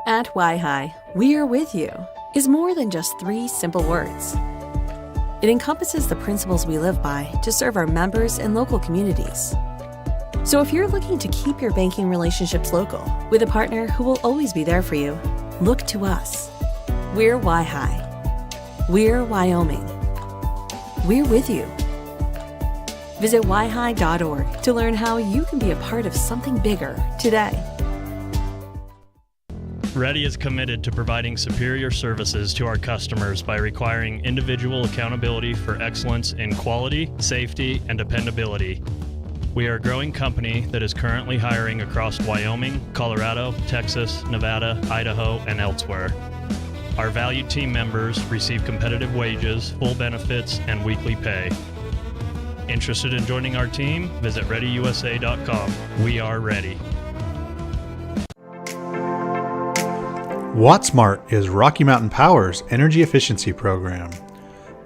At Y-Hi, we're with you is more than just 3 simple words. It encompasses the principles we live by to serve our members and local communities. So if you're looking to keep your banking relationships local with a partner who will always be there for you, look to us. We're Y-Hi. We're Wyoming. We're with you. Visit yhi.org to learn how you can be a part of something bigger today. Ready is committed to providing superior services to our customers by requiring individual accountability for excellence in quality, safety, and dependability. We are a growing company that is currently hiring across Wyoming, Colorado, Texas, Nevada, Idaho, and elsewhere. Our valued team members receive competitive wages, full benefits, and weekly pay. Interested in joining our team? Visit ReadyUSA.com. We are ready. WattSmart is Rocky Mountain Power's energy efficiency program.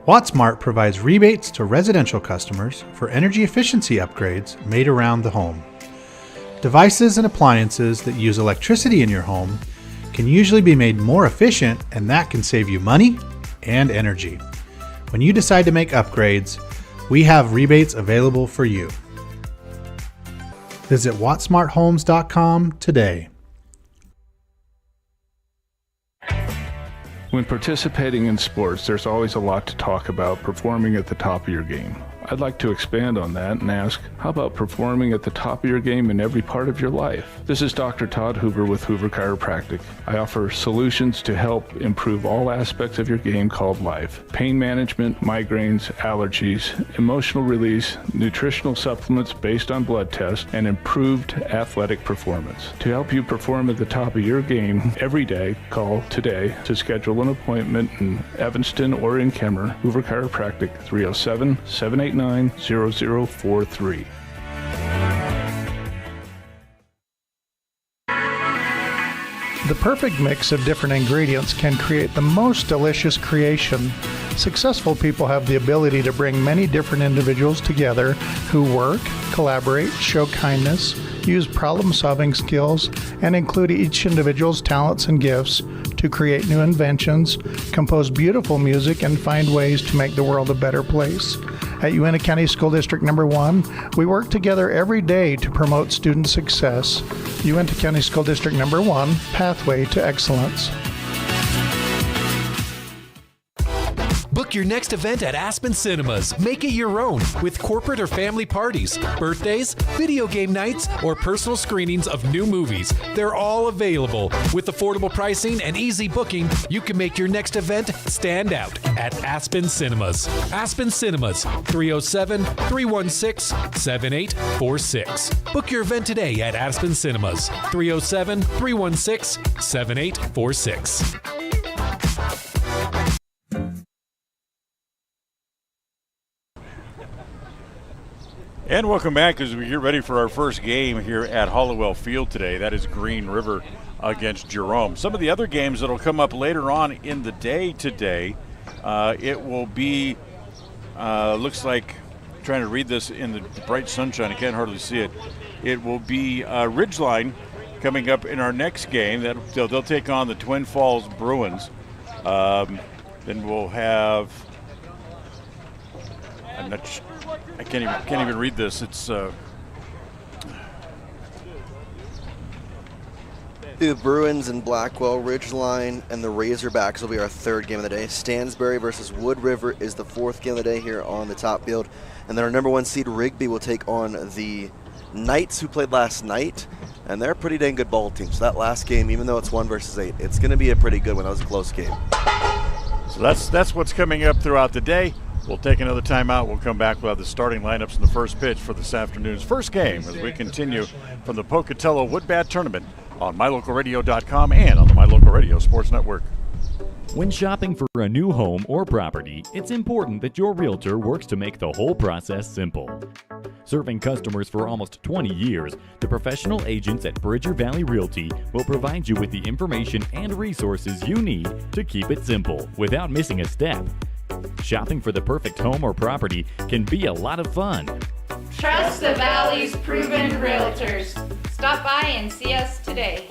WattSmart provides rebates to residential customers for energy efficiency upgrades made around the home. Devices and appliances that use electricity in your home can usually be made more efficient, and that can save you money and energy. When you decide to make upgrades, we have rebates available for you. Visit wattsmarthomes.com today. When participating in sports, there's always a lot to talk about performing at the top of your game. I'd like to expand on that and ask, how about performing at the top of your game in every part of your life? This is Dr. Todd Hoover with Hoover Chiropractic. I offer solutions to help improve all aspects of your game called life. Pain management, migraines, allergies, emotional release, nutritional supplements based on blood tests, and improved athletic performance. To help you perform at the top of your game every day, call today to schedule an appointment in Evanston or in Kemmer. Hoover Chiropractic, 307-789-0043. The perfect mix of different ingredients can create the most delicious creation. Successful people have the ability to bring many different individuals together who work, collaborate, show kindness, use problem-solving skills, and include each individual's talents and gifts to create new inventions, compose beautiful music, and find ways to make the world a better place. At Uintah County School District Number 1, we work together every day to promote student success. Uintah County School District Number 1, Pathway to Excellence. Book your next event at Aspen Cinemas. Make it your own with corporate or family parties, birthdays, video game nights, or personal screenings of new movies. They're all available. With affordable pricing and easy booking, you can make your next event stand out at Aspen Cinemas. Aspen Cinemas, 307-316-7846. Book your event today at Aspen Cinemas, 307-316-7846. And welcome back as we get ready for our first game here at Halliwell Field today. That is Green River against Jerome. Some of the other games that will come up later on in the day today, it will be, looks like, trying to read this in the bright sunshine, I can't hardly see it. It will be Ridgeline coming up in our next game. They'll take on the Twin Falls Bruins. Then we'll have, I'm not sure. I can't even read this. It's The Bruins and Blackwell, Ridgeline, and the Razorbacks will be our third game of the day. Stansbury versus Wood River is the fourth game of the day here on the top field. And then our number 1 seed, Rigby, will take on the Knights, who played last night. And they're a pretty dang good ball team. So that last game, even though it's 1 versus 8, it's going to be a pretty good one. That was a close game. So that's what's coming up throughout the day. We'll take another timeout. We'll come back. We'll have the starting lineups in the first pitch for this afternoon's first game as we continue from the Pocatello Wood Bat Tournament on MyLocalRadio.com and on the My Local Radio Sports Network. When shopping for a new home or property, it's important that your realtor works to make the whole process simple. Serving customers for almost 20 years, the professional agents at Bridger Valley Realty will provide you with the information and resources you need to keep it simple without missing a step. Shopping for the perfect home or property can be a lot of fun. Trust the Valley's proven realtors. Stop by and see us today.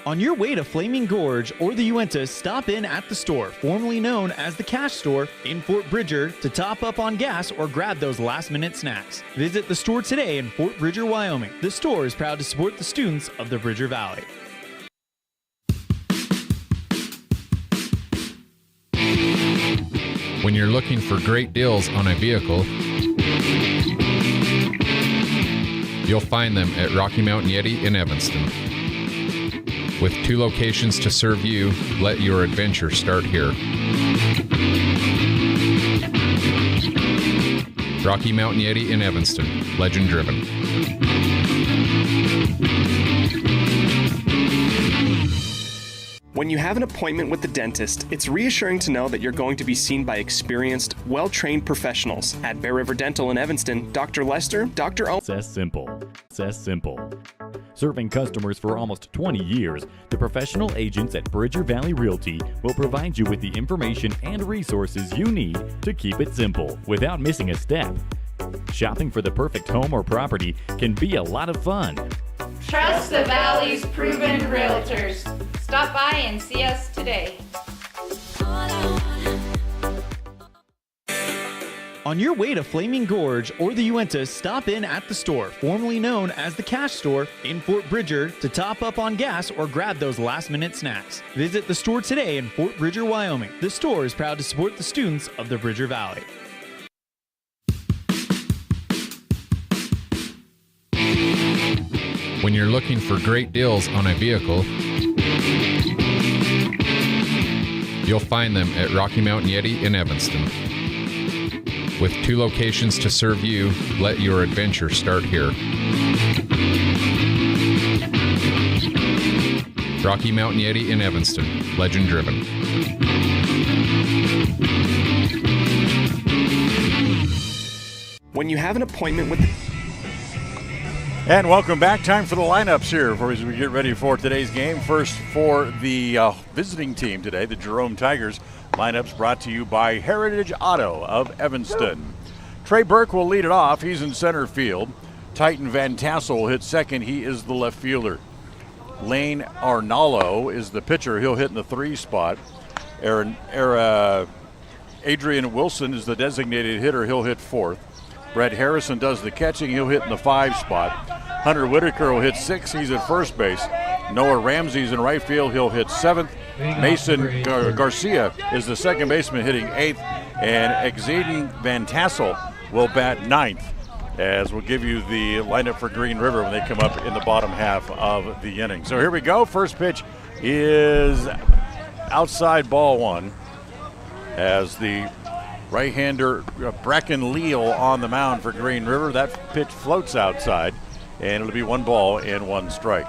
On your way to Flaming Gorge or the Uinta, stop in at the store, formerly known as the Cash Store in Fort Bridger, to top up on gas or grab those last-minute snacks. Visit the store today in Fort Bridger, Wyoming. The store is proud to support the students of the Bridger Valley. When you're looking for great deals on a vehicle, you'll find them at Rocky Mountain Yeti in Evanston. With 2 locations to serve you, let your adventure start here. Rocky Mountain Yeti in Evanston, legend driven. When you have an appointment with the dentist, it's reassuring to know that you're going to be seen by experienced, well-trained professionals. At Bear River Dental in Evanston, Dr. Lester, Dr. O. Says simple. Says simple. Serving customers for almost 20 years, the professional agents at Bridger Valley Realty will provide you with the information and resources you need to keep it simple without missing a step. Shopping for the perfect home or property can be a lot of fun. Trust the Valley's proven realtors. Stop by and see us today. On your way to Flaming Gorge or the Uinta, stop in at the store, formerly known as the Cash Store in Fort Bridger, to top up on gas or grab those last-minute snacks. Visit the store today in Fort Bridger, Wyoming. The store is proud to support the students of the Bridger Valley. When you're looking for great deals on a vehicle, you'll find them at Rocky Mountain Yeti in Evanston. With 2 locations to serve you, let your adventure start here. Rocky Mountain Yeti in Evanston, legend driven. When you have an appointment with And welcome back. Time for the lineups here as we get ready for today's game. First for the visiting team today, the Jerome Tigers. Lineups brought to you by Heritage Auto of Evanston. Trey Burke will lead it off. He's in center field. Titan Van Tassel will hit second. He is the left fielder. Lane Arnallo is the pitcher. He'll hit in the 3 spot. Adrian Wilson is the designated hitter. He'll hit 4th. Brett Harrison does the catching. He'll hit in the 5 spot. Hunter Whitaker will hit 6. He's at first base. Noah Ramsey's in right field. He'll hit 7th. Mason Garcia is the second baseman, hitting 8th. And Xaden Van Tassel will bat 9th, as we'll give you the lineup for Green River when they come up in the bottom half of the inning. So here we go. First pitch is outside, ball 1, as the right-hander Bracken Leal on the mound for Green River. That pitch floats outside, and it'll be 1 ball and 1 strike.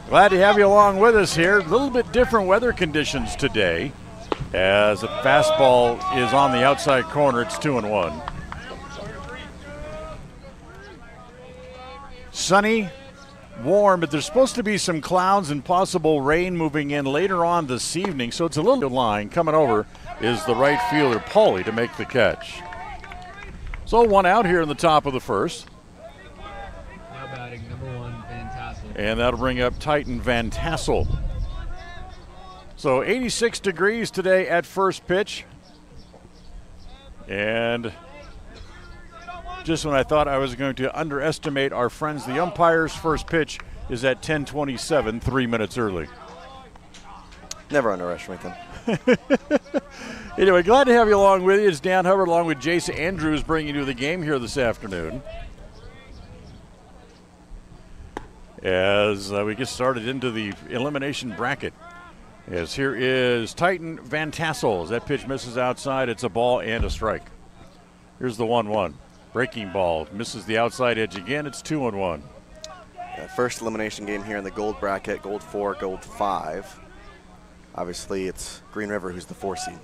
Glad to have you along with us here. A little bit different weather conditions today, as the fastball is on the outside corner. It's 2-1. Sunny, warm, but there's supposed to be some clouds and possible rain moving in later on this evening, so it's a little line. Coming over is the right fielder, Pauly, to make the catch. So 1 out here in the top of the first. Now batting, number 1, Van Tassel. And that'll bring up Titan Van Tassel. So 86 degrees today at first pitch. And just when I thought I was going to underestimate our friends, the umpire's first pitch is at 10:27, 3 minutes early. Never underestimate them. Anyway, glad to have you along with you. It's Dan Hubbard along with Jace Andrews bringing you the game here this afternoon. As we get started into the elimination bracket. As here is Titan Van Tassel. As that pitch misses outside, it's a ball and a strike. Here's the 1-1. Breaking ball misses the outside edge again. It's 2-1. First elimination game here in the gold bracket, gold 4, gold 5. Obviously, it's Green River who's the 4 seed.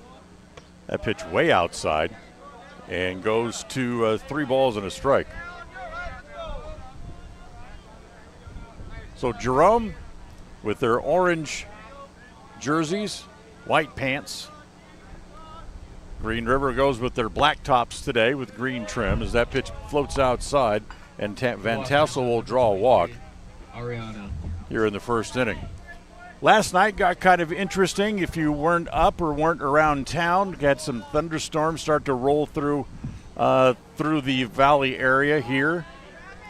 That pitch way outside and goes to 3 balls and a strike. So Jerome with their orange jerseys, white pants. Green River goes with their black tops today with green trim as that pitch floats outside, and Van Tassel will draw a walk Ariana here in the first inning. Last night got kind of interesting. If you weren't up or weren't around town, had some thunderstorms start to roll through the valley area here.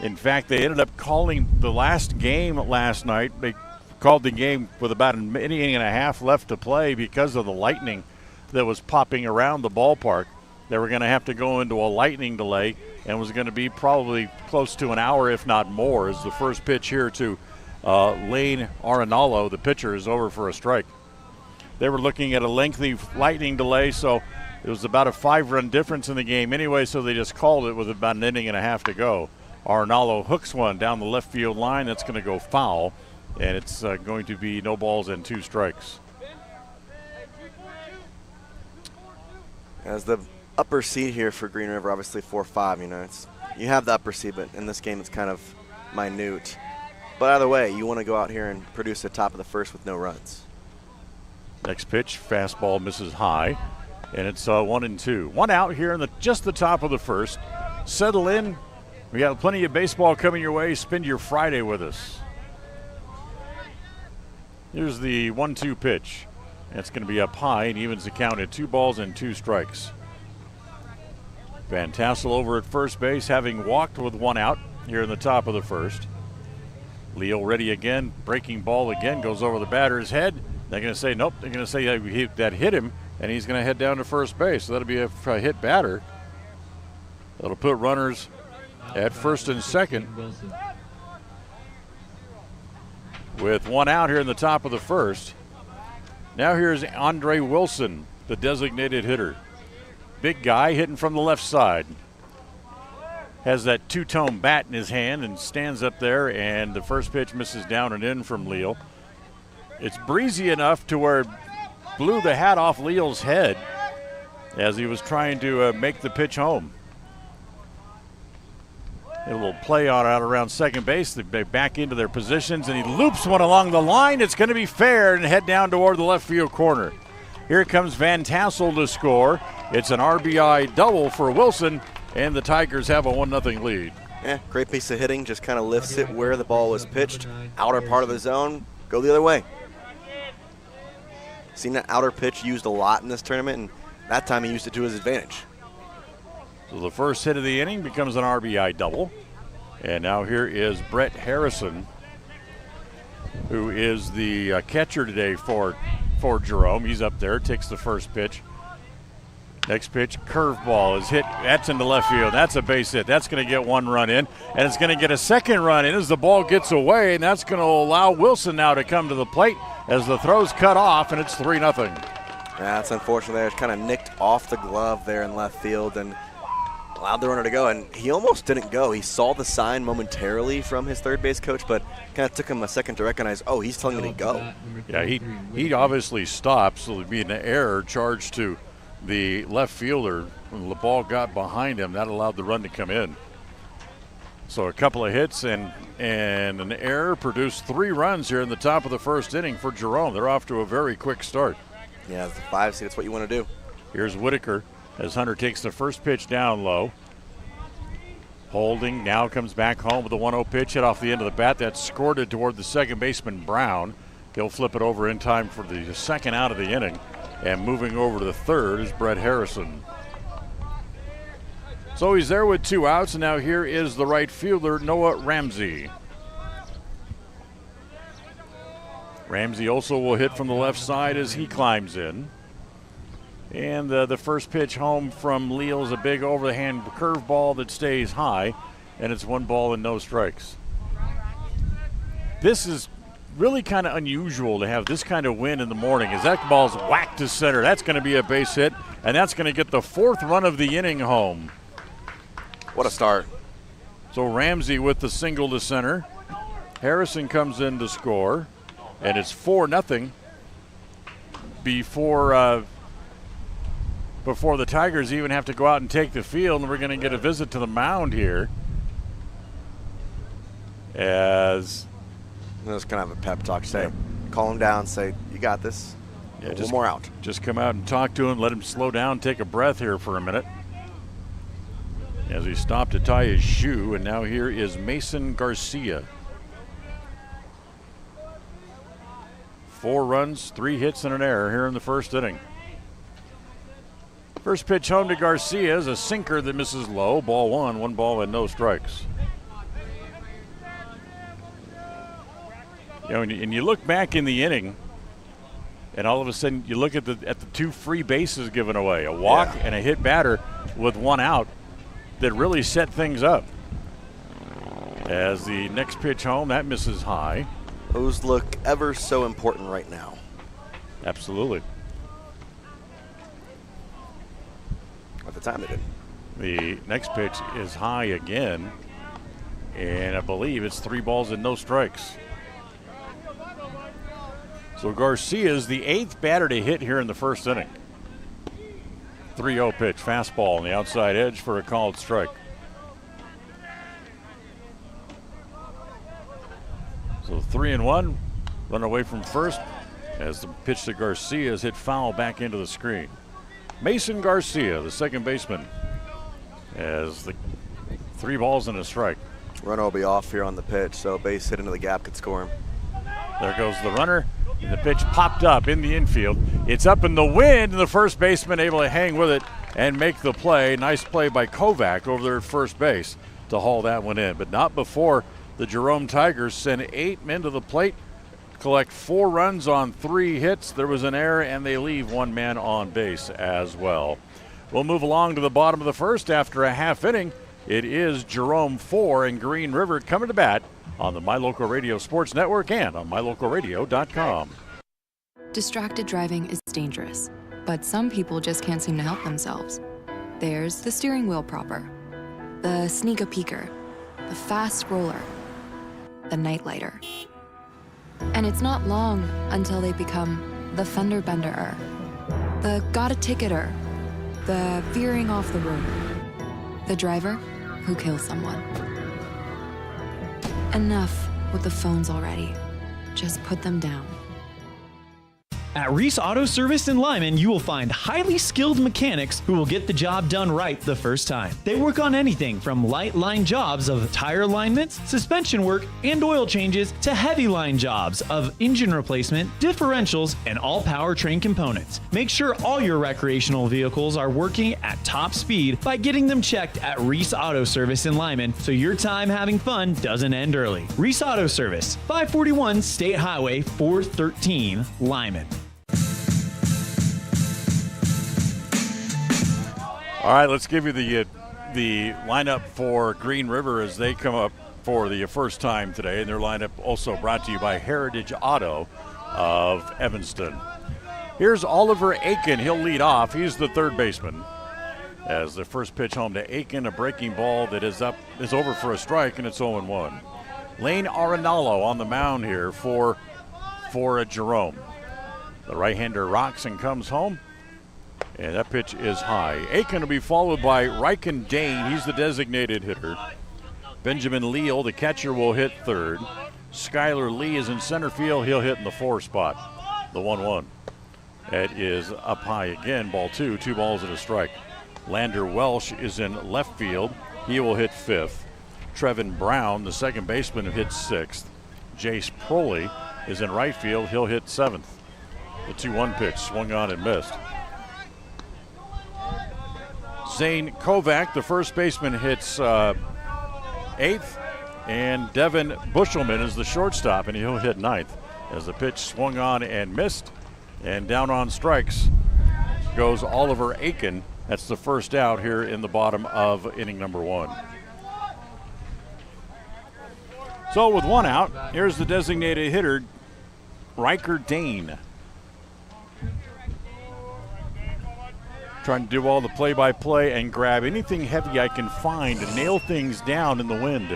In fact, they ended up calling the last game last night. They called the game with about an inning and a half left to play because of the lightning that was popping around the ballpark. They were going to have to go into a lightning delay, and was going to be probably close to an hour, if not more, as the first pitch here to Lane Arenalo, the pitcher, is over for a strike. They were looking at a lengthy lightning delay, so it was about a 5-run difference in the game anyway, so they just called it with about an inning and a half to go. Arenalo hooks one down the left field line. That's going to go foul, and it's going to be no balls and 2 strikes. As the upper seed here for Green River, obviously 4-5, you have the upper seed, but in this game it's kind of minute. But either way, you want to go out here and produce the top of the first with no runs. Next pitch, fastball misses high, and it's 1-2. 1 out here in just the top of the first. Settle in. We got plenty of baseball coming your way. Spend your Friday with us. Here's the 1-2 pitch. That's going to be up high and evens the count at 2 balls and 2 strikes. Van Tassel over at first base, having walked with 1 out here in the top of the first. Leo ready again, breaking ball again, goes over the batter's head. They're going to say nope. They're going to say that hit him, and he's going to head down to first base. So that'll be a hit batter. That'll put runners at first and second. With 1 out here in the top of the first. Now here's Andre Wilson, the designated hitter. Big guy hitting from the left side. Has that 2-tone bat in his hand and stands up there, and the first pitch misses down and in from Leal. It's breezy enough to where it blew the hat off Leal's head as he was trying to make the pitch home. A little play on out around second base. They back into their positions, and he loops one along the line. It's going to be fair and head down toward the left field corner. Here comes Van Tassel to score. It's an RBI double for Wilson, and the Tigers have a 1-0 lead. Yeah, great piece of hitting. Just kind of lifts it where the ball was pitched. Outer part of the zone, go the other way. Seen that outer pitch used a lot in this tournament, and that time he used it to his advantage. So the first hit of the inning becomes an RBI double. And now here is Brett Harrison, who is the catcher today for Jerome. He's up there, takes the first pitch. Next pitch, curveball is hit. That's into left field. That's a base hit. That's going to get 1 run in, and it's going to get a second run in as the ball gets away, and that's going to allow Wilson now to come to the plate as the throw's cut off, and it's 3-0. Yeah, that's unfortunate there. It's kind of nicked off the glove there in left field and allowed the runner to go, and he almost didn't go. He saw the sign momentarily from his third base coach, but kind of took him a second to recognize, oh, he's telling me to go. Yeah, he obviously stopped, so there'd be an error charged to the left fielder. When the ball got behind him, that allowed the run to come in. So a couple of hits and an error produced 3 runs here in the top of the first inning for Jerome. They're off to a very quick start. Yeah, it's the 5 seed. That's what you want to do. Here's Whitaker as Hunter takes the first pitch down low. Holding now comes back home with a 1-0 pitch hit off the end of the bat. That's squirted toward the second baseman Brown. He'll flip it over in time for the second out of the inning. And moving over to the third is Brett Harrison. So he's there with 2 outs, and now here is the right fielder, Noah Ramsey. Ramsey also will hit from the left side as he climbs in. And the first pitch home from Leal is a big over-the-hand curveball that stays high, and it's 1 ball and no strikes. This is really kind of unusual to have this kind of wind in the morning as that ball's whacked to center. That's going to be a base hit, and that's going to get the 4th run of the inning home. What a start. So Ramsey with the single to center. Harrison comes in to score, and it's 4-0 before the Tigers even have to go out and take the field, and we're going to get a visit to the mound here. As Just kind of have a pep talk. Say, call him down. Say, you got this. Yeah, one more out. Just come out and talk to him. Let him slow down, take a breath here for a minute. As he stopped to tie his shoe, and now here is Mason Garcia. 4 runs, 3 hits, and an error here in the first inning. First pitch home to Garcia is a sinker that misses low. Ball 1, 1 ball and no strikes. You know, and you look back in the inning, and all of a sudden you look at the 2 free bases given away, a walk and a hit batter with 1 out that really set things up. As the next pitch home, that misses high. Those look ever so important right now. Absolutely. At the time they did. The next pitch is high again, and I believe it's 3 balls and no strikes. So Garcia's the 8th batter to hit here in the first inning. 3-0 pitch, fastball on the outside edge for a called strike. So 3-1, run away from first as the pitch to Garcia is hit foul back into the screen. Mason Garcia, the second baseman, as the 3 balls and a strike. Runner will be off here on the pitch, so base hit into the gap could score him. There goes the runner, and the pitch popped up in the infield. It's up in the wind, and the first baseman able to hang with it and make the play. Nice play by Kovac over there at first base to haul that one in, but not before the Jerome Tigers send 8 men to the plate, collect 4 runs on 3 hits. There was an error, and they leave 1 man on base as well. We'll move along to the bottom of the first after a half inning. It is Jerome 4 and Green River coming to bat on the My Local Radio Sports Network and on mylocalradio.com. Distracted driving is dangerous, but some people just can't seem to help themselves. There's the steering wheel propper, the sneak-a-peeker, the fast scroller, the nightlighter. And it's not long until they become the fender benderer, the got-a-ticketer, the veering off the road, the driver who kills someone. Enough with the phones already. Just put them down. At Reese Auto Service in Lyman, you will find highly skilled mechanics who will get the job done right the first time. They work on anything from light line jobs of tire alignments, suspension work, and oil changes to heavy line jobs of engine replacement, differentials, and all powertrain components. Make sure all your recreational vehicles are working at top speed by getting them checked at Reese Auto Service in Lyman so your time having fun doesn't end early. Reese Auto Service, 541 State Highway 413, Lyman. All right, let's give you the lineup for Green River as they come up for the first time today. And their lineup also brought to you by Heritage Auto of Evanston. Here's Oliver Aiken. He'll lead off. He's the third baseman. As the first pitch home to Aiken, a breaking ball that is over for a strike, and it's 0-1. Lane Arenalo on the mound here for Jerome. The right-hander rocks and comes home. And that pitch is high. Aiken will be followed by Ryken Dane. He's the designated hitter. Benjamin Leal, the catcher, will hit third. Skylar Lee is in center field. He'll hit in the 4 spot. The 1-1. That is up high again. Ball 2. 2 balls and a strike. Lander Welsh is in left field. He will hit 5th. Trevin Brown, the second baseman, hits 6th. Jace Proley is in right field. He'll hit 7th. The 2-1 pitch swung on and missed. Zane Kovac, the first baseman, hits 8th, and Devin Bushelman is the shortstop, and he'll hit 9th as the pitch swung on and missed. And down on strikes goes Oliver Aiken. That's the first out here in the bottom of inning number 1. So with 1 out, here's the designated hitter, Riker Dane. Trying to do all the play-by-play and grab anything heavy I can find and nail things down in the wind.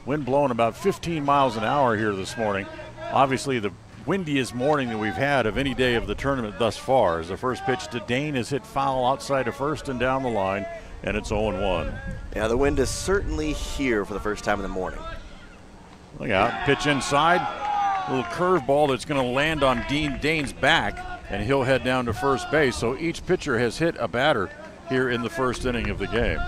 Wind blowing about 15 miles an hour here this morning. Obviously the windiest morning that we've had of any day of the tournament thus far. As the first pitch to Dane is hit foul outside of first and down the line, and it's 0-1. Yeah, the wind is certainly here for the first time in the morning. Look out, pitch inside. A little curveball that's going to land on Dane's back, and he'll head down to first base. So each pitcher has hit a batter here in the first inning of the game.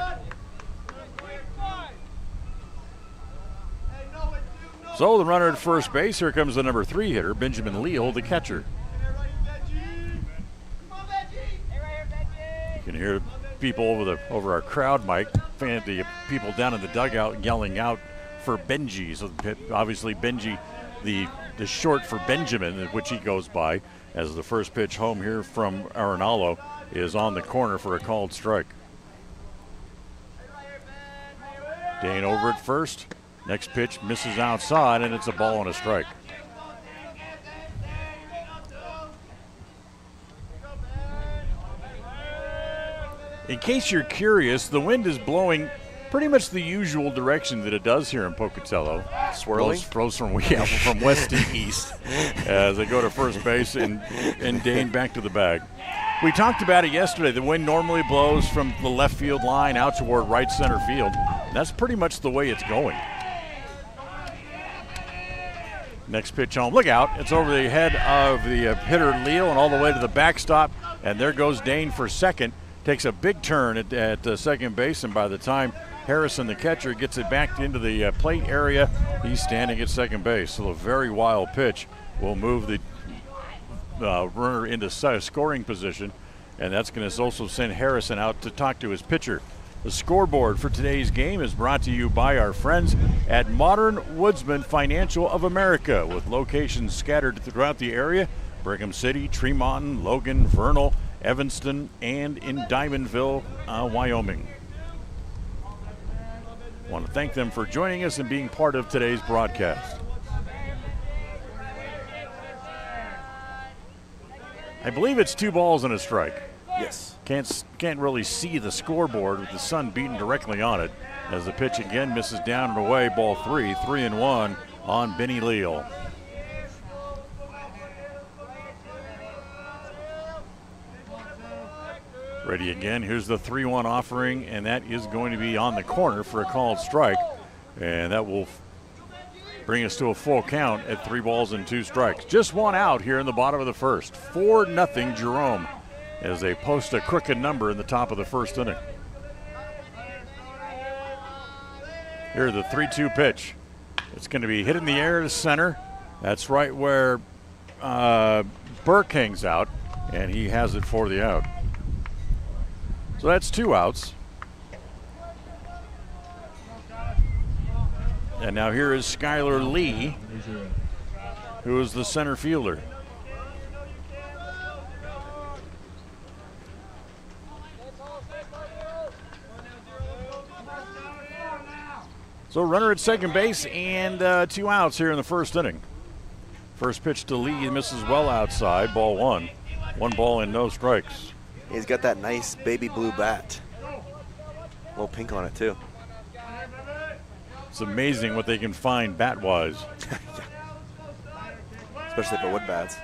So the runner at first base, here comes the number 3 hitter, Benjamin Leal, the catcher. You can hear people over our crowd mic, the people down in the dugout yelling out for Benji. So obviously Benji, the short for Benjamin, which he goes by, as the first pitch home here from Arenalo is on the corner for a called strike. Dane over at first. Next pitch misses outside, and it's a ball and a strike. In case you're curious, the wind is blowing pretty much the usual direction that it does here in Pocatello. Swirling? Flows from west to east as they go to first base and Dane back to the bag. We talked about it yesterday. The wind normally blows from the left field line out toward right center field. That's pretty much the way it's going. Next pitch home. Look out. It's over the head of the hitter Leal and all the way to the backstop. And there goes Dane for second. Takes a big turn at second base, and by the time Harrison, the catcher, gets it back into the plate area, he's standing at second base. So a very wild pitch will move the runner into scoring position, and that's going to also send Harrison out to talk to his pitcher. The scoreboard for today's game is brought to you by our friends at Modern Woodsman Financial of America, with locations scattered throughout the area: Brigham City, Tremont, Logan, Vernal, Evanston, and in Diamondville, Wyoming. I want to thank them for joining us and being part of today's broadcast. I believe it's 2 balls and a strike. Yes. Can't really see the scoreboard with the sun beating directly on it, as the pitch again misses down and away. Ball 3, 3-1 on Benny Leal. Ready again. Here's the 3-1 offering, and that is going to be on the corner for a called strike, and that will bring us to a full count at 3 balls and 2 strikes. Just one out here in the bottom of the first. 4-0 Jerome, as they post a crooked number in the top of the first inning. Here, the 3-2 pitch. It's going to be hit in the air to center. That's right where Burke hangs out, and he has it for the out. So that's 2 outs. And now here is Skylar Lee, who is the center fielder. So runner at second base and 2 outs here in the first inning. First pitch to Lee misses well outside, ball 1. 1 ball and no strikes. He's got that nice baby blue bat. A little pink on it, too. It's amazing what they can find bat-wise. Especially for wood bats.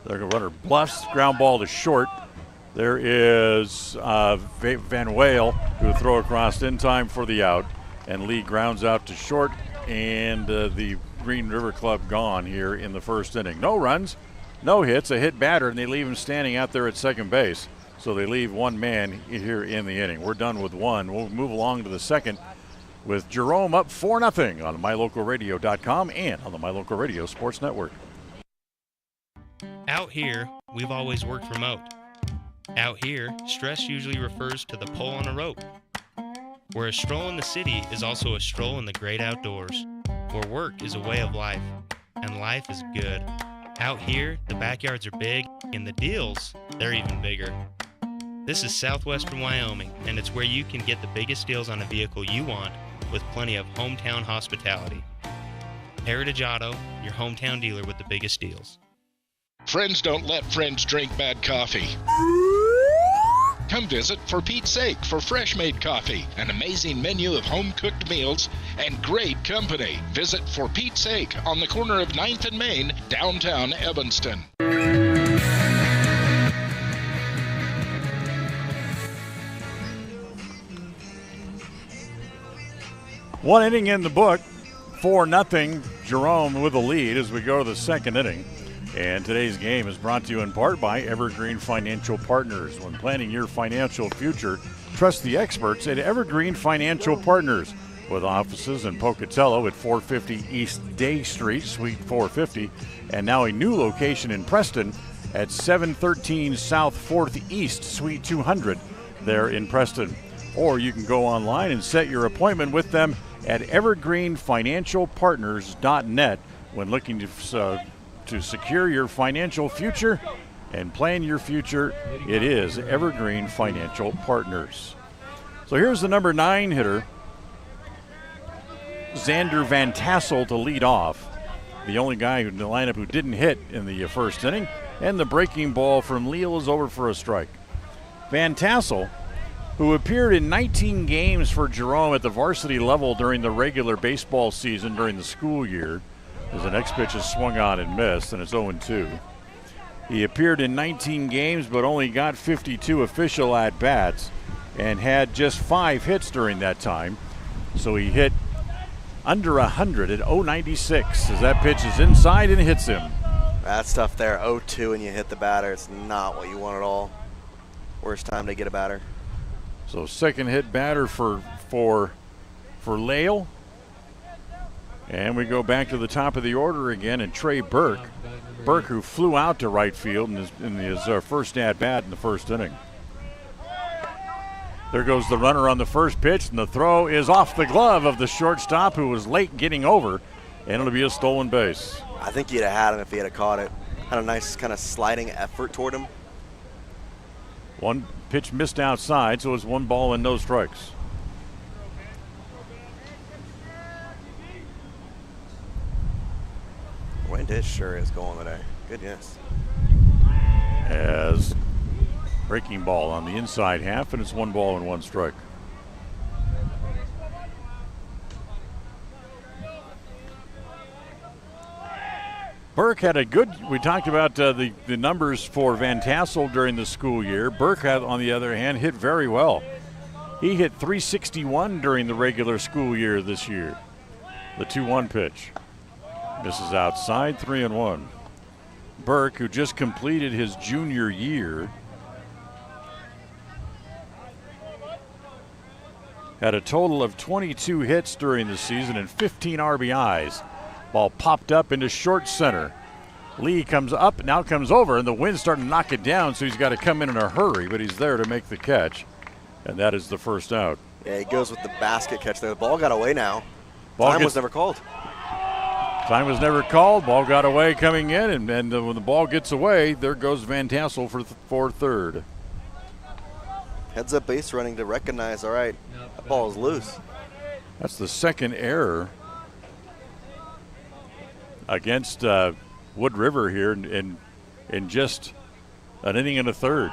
The runner bluffs, ground ball to short. There is Van Wale, who will throw across in time for the out. And Lee grounds out to short, and the Green River Club gone here in the first inning. No runs, no hits, a hit batter, and they leave him standing out there at second base. So they leave 1 man here in the inning. We're done with 1. We'll move along to the second with Jerome up 4-0 on MyLocalRadio.com and on the My Local Radio Sports Network. Out here, we've always worked remote. Out here, stress usually refers to the pull on a rope. Where a stroll in the city is also a stroll in the great outdoors. Where work is a way of life, and life is good. Out here, the backyards are big, and the deals, they're even bigger. This is southwestern Wyoming, and it's where you can get the biggest deals on a vehicle you want with plenty of hometown hospitality. Heritage Auto, your hometown dealer with the biggest deals. Friends don't let friends drink bad coffee. Come visit For Pete's Sake for fresh-made coffee, an amazing menu of home-cooked meals, and great company. Visit For Pete's Sake on the corner of 9th and Main, downtown Evanston. One inning in the book, 4-0 Jerome with the lead as we go to the second inning. And today's game is brought to you in part by Evergreen Financial Partners. When planning your financial future, trust the experts at Evergreen Financial Partners. with offices in Pocatello at 450 East Day Street, Suite 450, and now a new location in Preston at 713 South 4th East, Suite 200 there in Preston. Or you can go online and set your appointment with them at evergreenfinancialpartners.net when looking to secure your financial future and plan your future. It is Evergreen Financial Partners. So here's the number 9 hitter, Xander Van Tassel, to lead off. The only guy in the lineup who didn't hit in the first inning. And the breaking ball from Leal is over for a strike. Van Tassel, who appeared in 19 games for Jerome at the varsity level during the regular baseball season during the school year, as the next pitch is swung on and missed, and it's 0-2. He appeared in 19 games but only got 52 official at-bats and had just 5 hits during that time. So he hit under 100 at 0.96 as that pitch is inside and hits him. That's tough there. 0-2 and you hit the batter. It's not what you want at all. Worst time to get a batter. So second hit batter for Leal. And we go back to the top of the order again, and Trey Burke. Burke, who flew out to right field in his first at-bat in the first inning. There goes the runner on the first pitch, and the throw is off the glove of the shortstop, who was late getting over, and it'll be a stolen base. I think he'd have had him if he had caught it. Had a nice kind of sliding effort toward him. One pitch missed outside, so it's 1 ball and no strikes. Wind is sure is going today. Goodness. As breaking ball on the inside half, and it's 1 ball and 1 strike. Burke had a good, we talked about the numbers for Van Tassel during the school year. Burke, had, on the other hand, hit very well. He hit .361 during the regular school year this year. The 2-1 pitch. Misses outside, 3-1. Burke, who just completed his junior year, had a total of 22 hits during the season and 15 RBIs. Ball popped up into short center. Lee comes up, now comes over, and the wind's starting to knock it down, so he's got to come in a hurry, but he's there to make the catch, and that is the first out. Yeah, he goes with the basket catch there. The ball got away now. Time was never called. Time was never called. Ball got away coming in, and when the ball gets away, there goes Van Tassel for third. Heads up base running to recognize, all right, that ball is loose. That's the second error against Wood River here in just an inning and a third.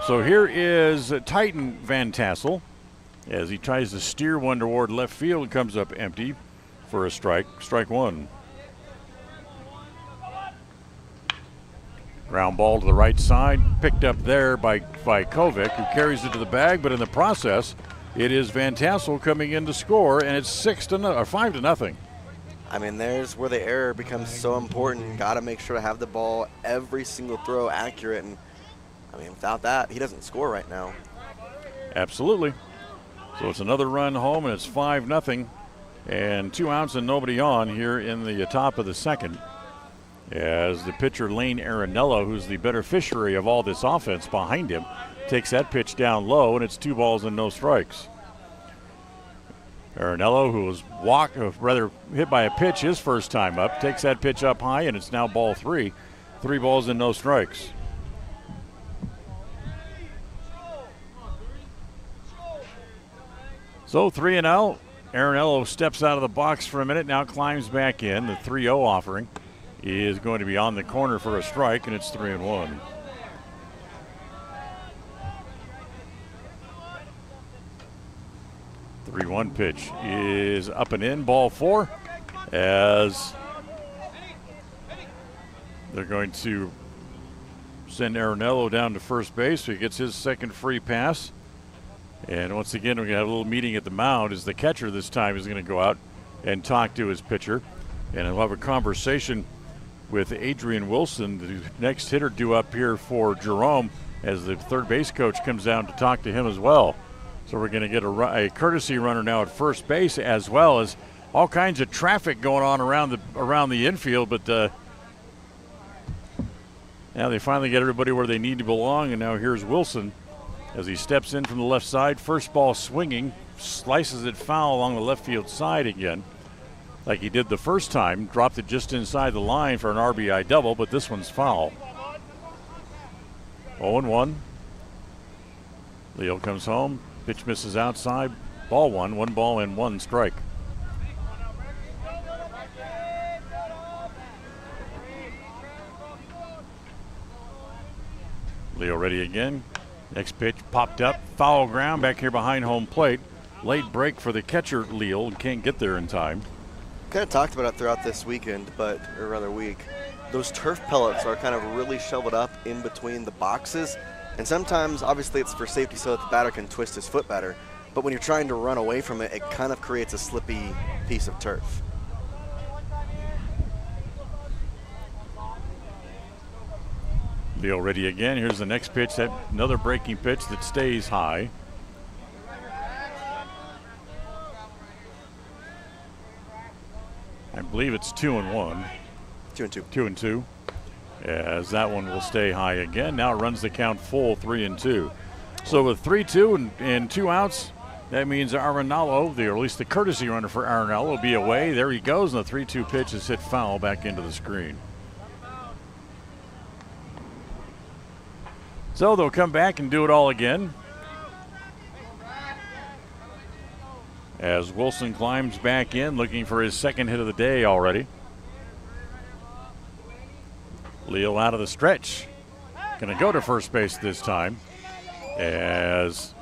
So here is Titan Van Tassel as he tries to steer one toward left field and comes up empty for a strike. Strike 1. Ground ball to the right side, picked up there by Kovic, who carries it to the bag, but in the process, it is Van Tassel coming in to score, and it's 5-0. I mean, there's where the error becomes so important. Got to make sure to have the ball every single throw accurate, and I mean, without that, he doesn't score right now. Absolutely. So it's another run home, and it's 5-0, and 2 outs and nobody on here in the top of the second. As the pitcher Lane Arenello, who's the beneficiary of all this offense behind him, takes that pitch down low, and it's 2 balls and no strikes. Arenello, who was hit by a pitch his first time up, takes that pitch up high, and it's now ball 3. 3 balls and no strikes. So 3-0. Arenello steps out of the box for a minute, now climbs back in. The 3-0 offering is going to be on the corner for a strike, and it's 3-1. The 3-1 pitch is up and in, ball 4, as they're going to send Arenello down to first base, so he gets his second free pass. And once again, we're going to have a little meeting at the mound as the catcher this time is going to go out and talk to his pitcher. And he'll have a conversation with Adrian Wilson, the next hitter due up here for Jerome, as the third base coach comes down to talk to him as well. So we're going to get a courtesy runner now at first base, as well as all kinds of traffic going on around the infield. But now they finally get everybody where they need to belong. And now here's Wilson as he steps in from the left side. First ball swinging, slices it foul along the left field side again, like he did the first time. Dropped it just inside the line for an RBI double, but this one's foul. 0-1. Leo comes home. Pitch misses outside. Ball one. 1 ball and 1 strike. Leo ready again. Next pitch popped up. Foul ground back here behind home plate. Late break for the catcher, Leo. Can't get there in time. Kind of talked about it throughout this weekend, or rather week. Those turf pellets are kind of really shoveled up in between the boxes. And sometimes, obviously, it's for safety so that the batter can twist his foot better. But when you're trying to run away from it, it kind of creates a slippy piece of turf. Leo ready again. Here's the next pitch. Another breaking pitch that stays high. I believe it's 2-1. 2-2. 2-2. As that one will stay high again. Now it runs the count full, 3-2. So with 3-2 and 2 outs, that means Arenalo, or at least the courtesy runner for Arenalo, will be away. There he goes, and the 3-2 pitch is hit foul back into the screen. So they'll come back and do it all again. As Wilson climbs back in, looking for his second hit of the day already. Leo out of the stretch. Going to go to first base this time, as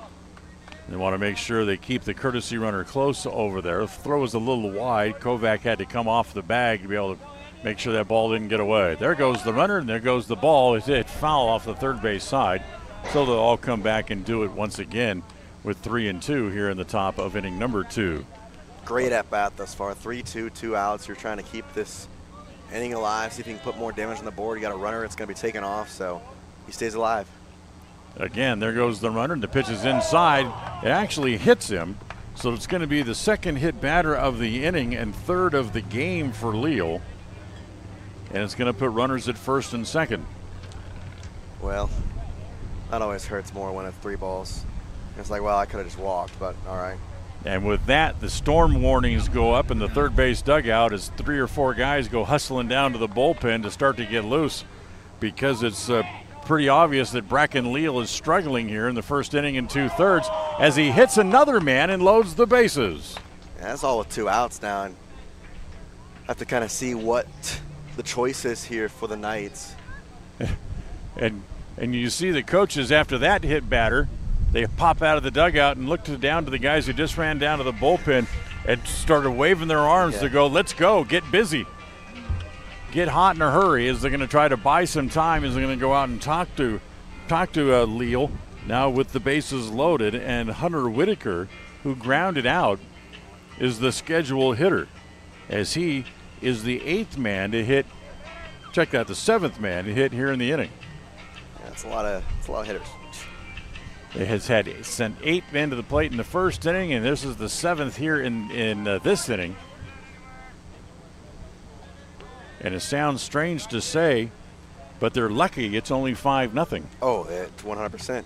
they want to make sure they keep the courtesy runner close over there. Throw is a little wide. Kovac had to come off the bag to be able to make sure that ball didn't get away. There goes the runner, and there goes the ball. It's hit foul off the third base side. So they'll all come back and do it once again with 3-2 here in the top of inning number 2. Great at bat thus far. 3-2, 2 outs. You're trying to keep this inning alive, see if you can put more damage on the board. You got a runner, it's going to be taken off, so he stays alive. Again, there goes the runner, and the pitch is inside. It actually hits him, so it's going to be the second hit batter of the inning and third of the game for Leo. And it's going to put runners at first and second. Well, that always hurts more when it's 3 balls. It's like, well, I could have just walked, but all right. And with that, the storm warnings go up in the third base dugout as 3 or 4 guys go hustling down to the bullpen to start to get loose, because it's pretty obvious that Bracken Leal is struggling here in the first inning and 2/3 as he hits another man and loads the bases. Yeah, that's all with 2 outs now, and have to kind of see what the choice is here for the Knights. and you see the coaches after that hit batter, they pop out of the dugout and look down to the guys who just ran down to the bullpen and started waving their arms to go, let's go, get busy. Get hot in a hurry, as they're going to try to buy some time, as they're going to go out and talk to Leal now with the bases loaded. And Hunter Whitaker, who grounded out, is the scheduled hitter, as he is the 8th man to hit. Check that, the 7th man to hit here in the inning. Yeah, it's a lot of hitters. It has sent 8 men to the plate in the first inning, and this is the 7th here in this inning. And it sounds strange to say, but they're lucky it's only 5-0. Oh, it's 100%.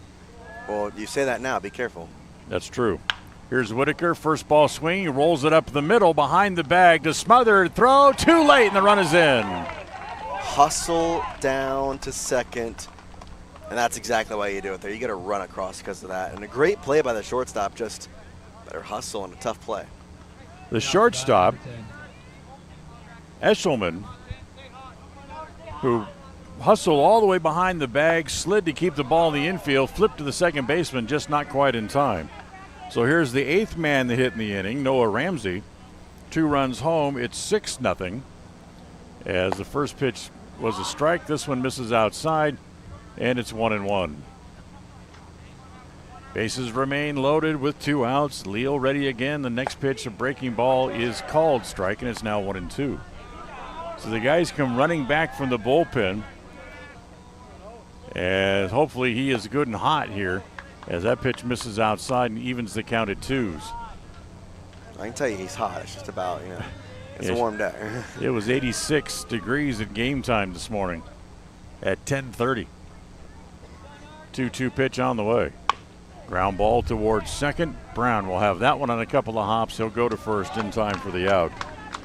Well, you say that now. Be careful. That's true. Here's Whitaker, first ball swing. He rolls it up the middle behind the bag to smother. Throw too late, and the run is in. Hustle down to second. And that's exactly why you do it there. You got to run across because of that. And a great play by the shortstop, just better hustle and a tough play. The shortstop, Eshelman, who hustled all the way behind the bag, slid to keep the ball in the infield, flipped to the second baseman, just not quite in time. So here's the 8th man to hit in the inning, Noah Ramsey. 2 runs home. It's 6-0. As the first pitch was a strike, this one misses outside. And it's 1-1. Bases remain loaded with 2 outs. Leal ready again. The next pitch, a breaking ball, is called strike, and it's now 1-2. So the guys come running back from the bullpen, and hopefully he is good and hot here as that pitch misses outside and evens the count at 2s. I can tell you he's hot. It's just about, it's a warm day. It was 86 degrees at game time this morning at 10:30. 2-2 pitch on the way. Ground ball towards second. Brown will have that one on a couple of hops. He'll go to first in time for the out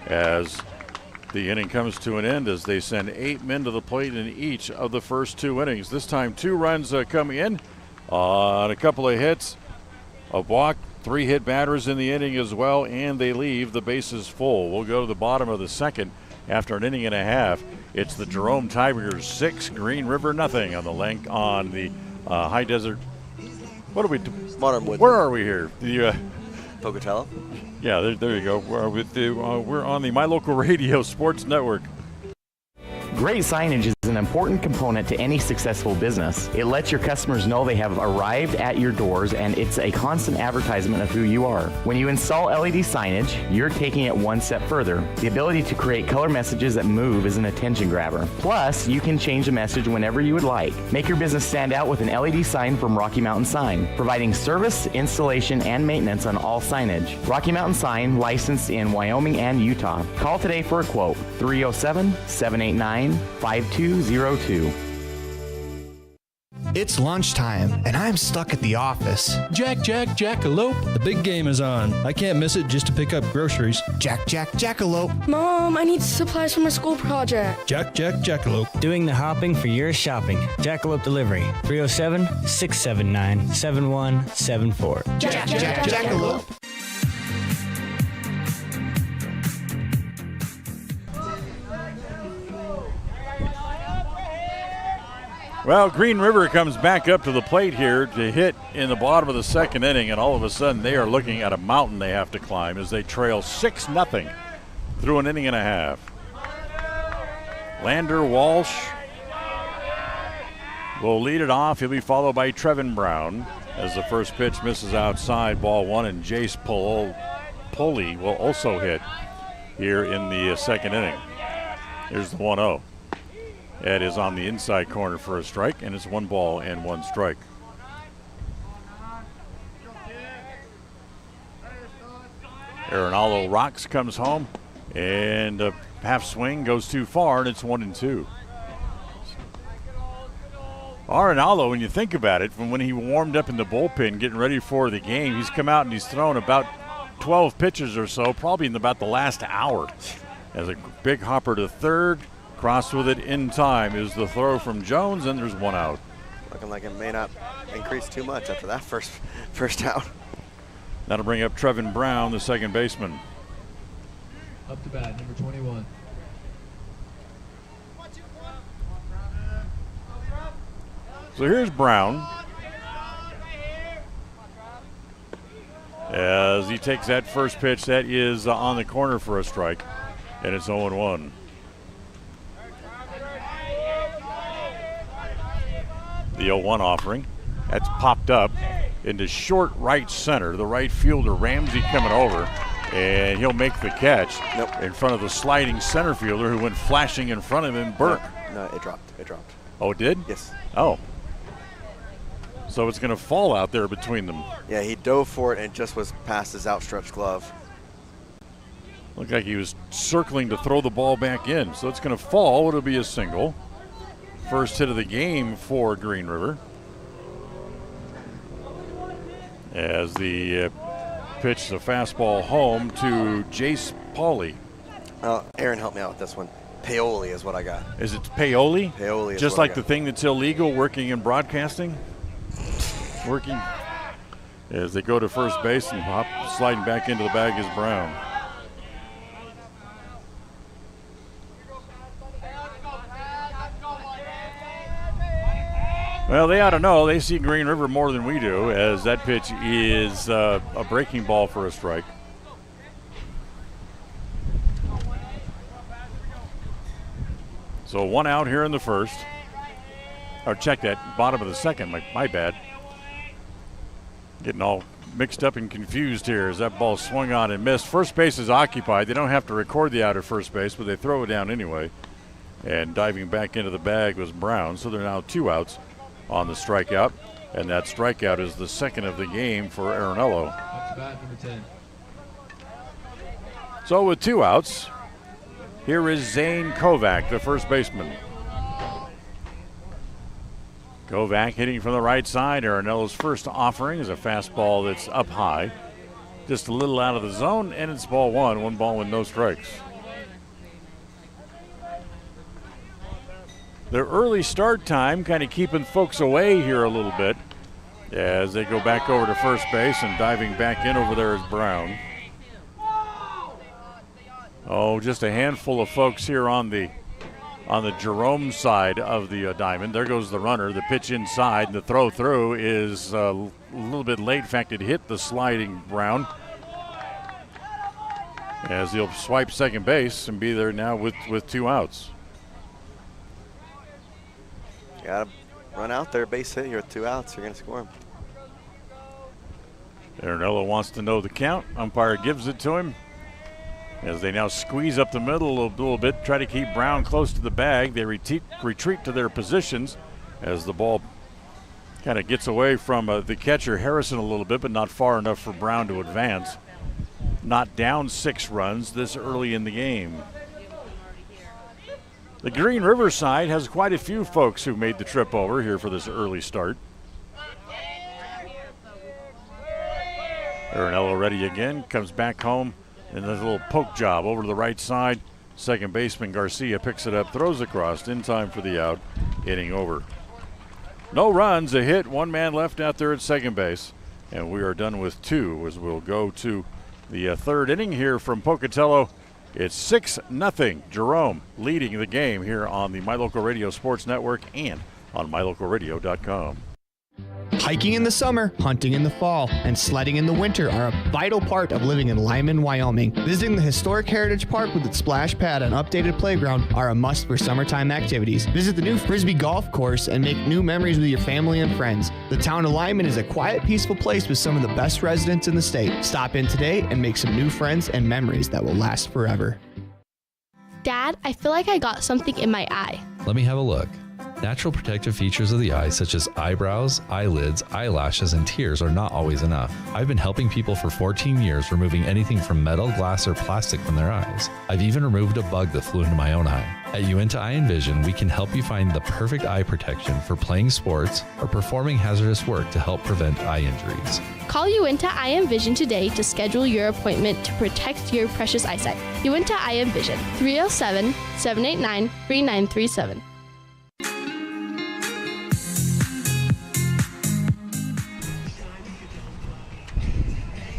as the inning comes to an end as they send 8 men to the plate in each of the first 2 innings. This time 2 runs come in on a couple of hits, a walk, 3 hit batters in the inning as well, and they leave the bases full. We'll go to the bottom of the second after an inning and a half. It's the Jerome Tigers 6, Green River nothing on the High Desert. What are we doing? Modern Wood. Where are we here? The Pocatello? Yeah, there you go. We're on the My Local Radio Sports Network. Great signage is an important component to any successful business. It lets your customers know they have arrived at your doors, and it's a constant advertisement of who you are. When you install LED signage, you're taking it one step further. The ability to create color messages that move is an attention grabber. Plus, you can change the message whenever you would like. Make your business stand out with an LED sign from Rocky Mountain Sign, providing service, installation, and maintenance on all signage. Rocky Mountain Sign, licensed in Wyoming and Utah. Call today for a quote, 307-789-5202. It's lunchtime, and I'm stuck at the office. Jackalope. The big game is on. I can't miss it just to pick up groceries. Jackalope. Mom, I need supplies for my school project. Jackalope. Doing the hopping for your shopping. Jackalope Delivery. 307-679-7174. Jackalope. Well, Green River comes back up to the plate here to hit in the bottom of the second inning, and all of a sudden they are looking at a mountain they have to climb as they trail 6-0 through an inning and a half. Lander Walsh will lead it off. He'll be followed by Trevin Brown as the first pitch misses outside, ball 1, and Jace Pulley will also hit here in the second inning. Here's the 1-0. Ed is on the inside corner for a strike, and it's 1 ball and 1 strike. Arenalo rocks, comes home, and a half swing goes too far, and it's 1-2. Arenalo, when you think about it, from when he warmed up in the bullpen getting ready for the game, he's come out and he's thrown about 12 pitches or so, probably in about the last hour. As a big hopper to third. Crossed with it in time is the throw from Jones, and there's 1 out. Looking like it may not increase too much after that first out. That'll bring up Trevin Brown, the second baseman. Up to bat, number 21. So here's Brown as he takes that first pitch. That is on the corner for a strike, and it's 0-1. The 0-1 offering. That's popped up into short right center. The right fielder, Ramsey, coming over, and he'll make the catch in front of the sliding center fielder who went flashing in front of him, Burke. No, it dropped. Oh, it did? Yes. Oh. So it's going to fall out there between them. Yeah, he dove for it and just was past his outstretched glove. Looked like he was circling to throw the ball back in. So it's going to fall. It'll be a single. First hit of the game for Green River. As the pitch, the fastball home to Jace Pulley. Aaron, help me out with this one. Paoli is what I got. Is it Paoli? Paoli is just what like I got. the thing that's illegal, working in broadcasting? Working as they go to first base and sliding back into the bag is Brown. Well, they ought to know. They see Green River more than we do, as that pitch is a breaking ball for a strike. So 1 out here in the first. Or check that, bottom of the second, my bad. Getting all mixed up and confused here as that ball swung on and missed. First base is occupied. They don't have to record the out at first base, but they throw it down anyway. And diving back into the bag was Brown, so there are now 2 outs on the strikeout. And that strikeout is the second of the game for Arenello. Up to bat, number 10. So with 2 outs, here is Zane Kovac, the first baseman. Kovac hitting from the right side. Arenello's first offering is a fastball that's up high. Just a little out of the zone, and it's ball 1. 1 ball with no strikes. Their early start time kind of keeping folks away here a little bit as they go back over to first base, and diving back in over there is Brown. Oh, just a handful of folks here on the Jerome side of the diamond. There goes the runner. The pitch inside. The throw through is a little bit late. In fact, it hit the sliding Brown as he'll swipe second base and be there now with 2 outs. You gotta run out there, base hit here with 2 outs. You're gonna score him. Arenello wants to know the count. Umpire gives it to him. As they now squeeze up the middle a little bit, try to keep Brown close to the bag. They retreat to their positions as the ball kind of gets away from the catcher, Harrison, a little bit, but not far enough for Brown to advance. Not down 6 runs this early in the game. The Green River side has quite a few folks who made the trip over here for this early start. Arenello ready again, comes back home, and there's a little poke job over to the right side. Second baseman Garcia picks it up, throws across in time for the out, inning over. No runs, a hit, 1 man left out there at second base, and we are done with 2 as we'll go to the third inning here from Pocatello. It's 6-0. Jerome leading the game here on the My Local Radio Sports Network and on mylocalradio.com. Hiking in the summer, hunting in the fall, and sledding in the winter are a vital part of living in Lyman, Wyoming. Visiting the historic Heritage Park with its splash pad and updated playground are a must for summertime activities. Visit the new Frisbee Golf Course and make new memories with your family and friends. The town of Lyman is a quiet, peaceful place with some of the best residents in the state. Stop in today and make some new friends and memories that will last forever. Dad, I feel like I got something in my eye. Let me have a look. Natural protective features of the eye, such as eyebrows, eyelids, eyelashes, and tears, are not always enough. I've been helping people for 14 years removing anything from metal, glass, or plastic from their eyes. I've even removed a bug that flew into my own eye. At Uinta Eye and Vision, we can help you find the perfect eye protection for playing sports or performing hazardous work to help prevent eye injuries. Call Uinta Eye and Vision today to schedule your appointment to protect your precious eyesight. Uinta Eye and Vision, 307-789-3937.